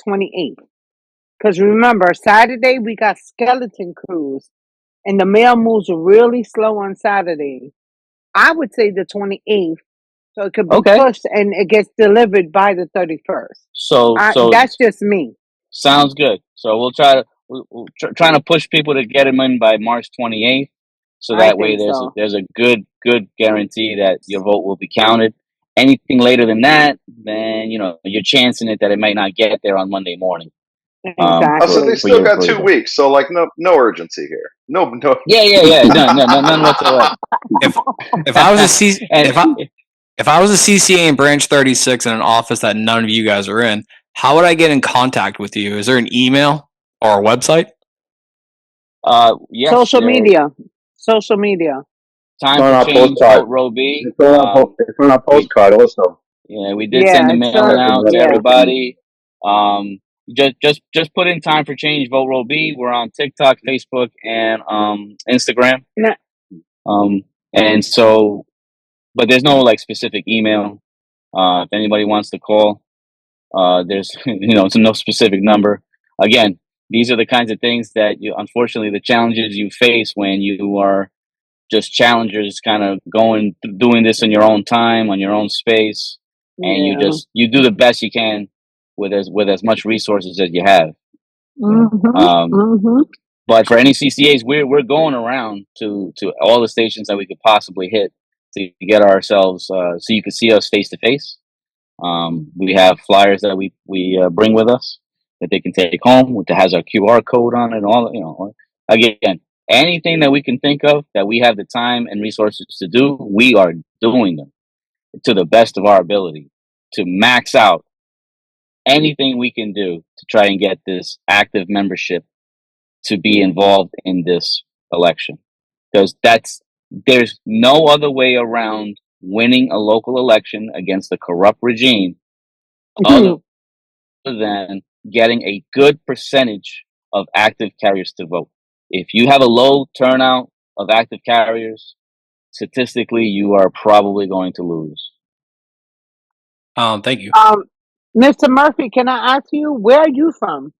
28th. Because remember, Saturday we got skeleton crews and the mail moves really slow on Saturday. I would say the 28th, so it could be pushed and it gets delivered by the 31st. So that's just me. Sounds good. So we'll trying to push people to get them in by March 28th, so that way there's a good guarantee that your vote will be counted. Anything later than that, then you're chancing it that it might not get there on Monday morning. Exactly. So they still got 2 weeks. So like no urgency here. No. Yeah. None whatsoever. If I was a CCA in Branch 36 in an office that none of you guys are in, how would I get in contact with you? Is there an email or a website? Yes. Social media. Time for change. Vote Row B. It's on our postcard also. Yeah, we did send the mailing out to everybody. Just put in time for change. Vote Row B. We're on TikTok, Facebook, and Instagram. And so, but there's no specific email. If anybody wants to call, there's it's no specific number. Again, these are the kinds of things that unfortunately the challenges you face when you are just challengers, kind of doing this in your own time, on your own space, and you do the best you can with as much resources as you have. But for any CCAs, we're going around to all the stations that we could possibly hit to get ourselves so you can see us face to face. We have flyers that we bring with us that they can take home, that has our QR code on it, and all. Again, anything that we can think of that we have the time and resources to do, we are doing them to the best of our ability to max out anything we can do to try and get this active membership to be involved in this election. Because there's no other way around winning a local election against a corrupt regime other than getting a good percentage of active carriers to vote. If you have a low turnout of active carriers, statistically, you are probably going to lose. Thank you. Mr. Murphy, can I ask you, where are you from?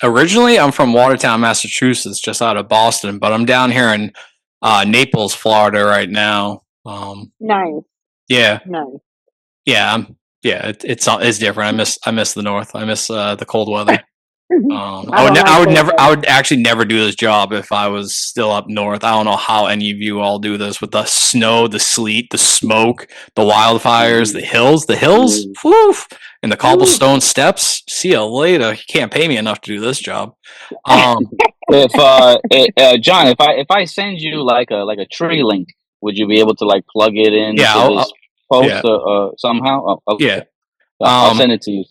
Originally, I'm from Watertown, Massachusetts, just out of Boston, but I'm down here in Naples, Florida right now. Nice. Yeah. Nice. Yeah. It's different. I miss the North. I miss the cold weather. I would actually never do this job if I was still up north. I don't know how any of you all do this with the snow, the sleet, the smoke, the wildfires, the hills, whew, and the cobblestone steps. See you later. You can't pay me enough to do this job. John, if I send you like a tree link, would you be able to plug it in to this post somehow? Yeah. I'll send it to you.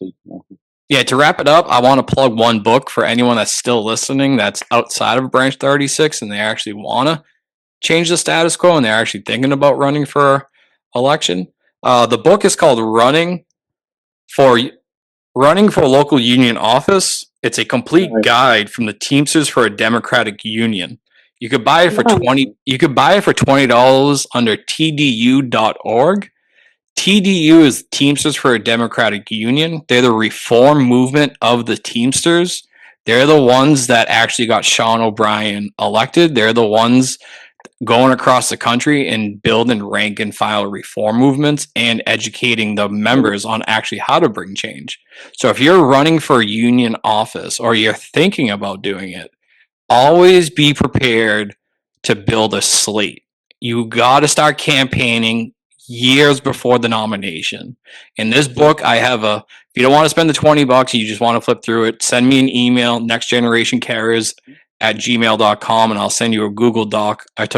Yeah, to wrap it up, I want to plug one book for anyone that's still listening that's outside of Branch 36 and they actually want to change the status quo and they're actually thinking about running for election. The book is called Running for Local Union Office. It's a complete guide from the Teamsters for a Democratic Union. You could buy it for No. $20 under tdu.org. TDU is Teamsters for a Democratic Union. They're the reform movement of the Teamsters. They're the ones that actually got Sean O'Brien elected. They're the ones going across the country and building rank and file reform movements and educating the members on actually how to bring change. So if you're running for a union office or you're thinking about doing it, always be prepared to build a slate. You got to start campaigning years before the nomination. In this book, I have if you don't want to spend the $20, you just want to flip through it, send me an email, nextgenerationcarriers@gmail.com, and I'll send you a Google Doc. I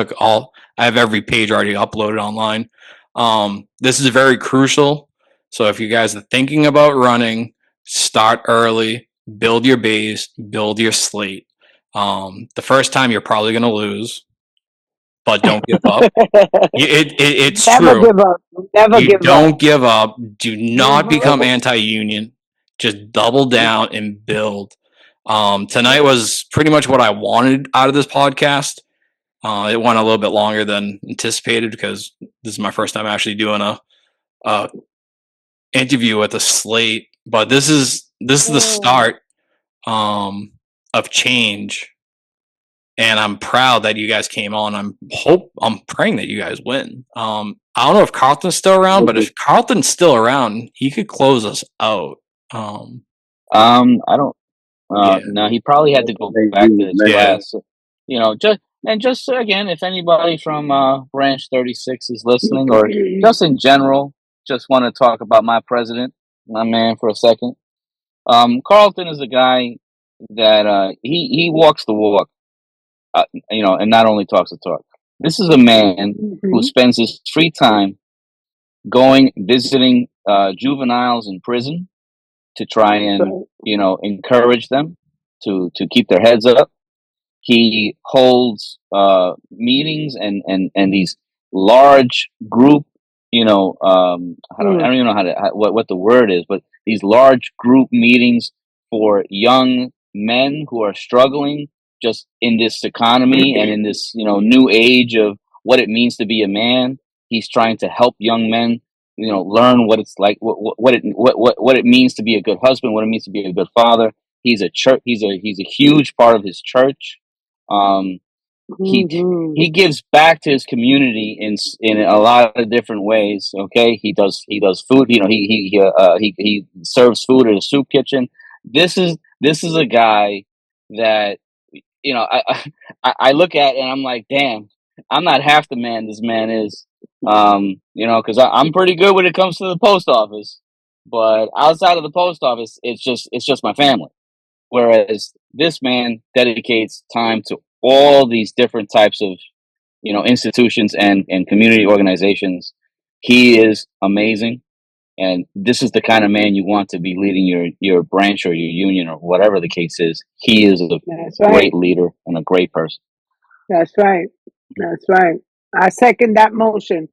have every page already uploaded online. This is very crucial. So if you guys are thinking about running, start early, build your base, build your slate. The first time you're probably going to lose, but don't give up. It's Never true. give up. Never You give don't up. give up. Do not become anti-union. Just double down and build. Tonight was pretty much what I wanted out of this podcast. It went a little bit longer than anticipated because this is my first time actually doing a interview with a slate. But this is the start of change. And I'm proud that you guys came on. I'm praying that you guys win. I don't know if Carlton's still around, but if Carlton's still around, he could close us out. I don't. No, he probably had to go back to his class. So, just again, if anybody from Branch 36 is listening, or just in general, just want to talk about my president, my man, for a second. Carlton is a guy that he walks the walk. And not only talks the talk. This is a man who spends his free time visiting juveniles in prison to try and encourage them to keep their heads up. He holds meetings and these large group, I don't even know what the word is, but these large group meetings for young men who are struggling just in this economy and in this new age of what it means to be a man. He's trying to help young men learn what it's like, what it means to be a good husband, what it means to be a good father. He's a huge part of his church. He gives back to his community in a lot of different ways. Okay, he does food. He serves food at a soup kitchen. This is a guy that I look at and I'm like, damn, I'm not half the man this man is. Because I'm pretty good when it comes to the post office, but outside of the post office, it's just my family. Whereas this man dedicates time to all these different types of, institutions and community organizations. He is amazing. And this is the kind of man you want to be leading your branch or your union or whatever the case is. He is a great leader and a great person. That's right. That's right. I second that motion.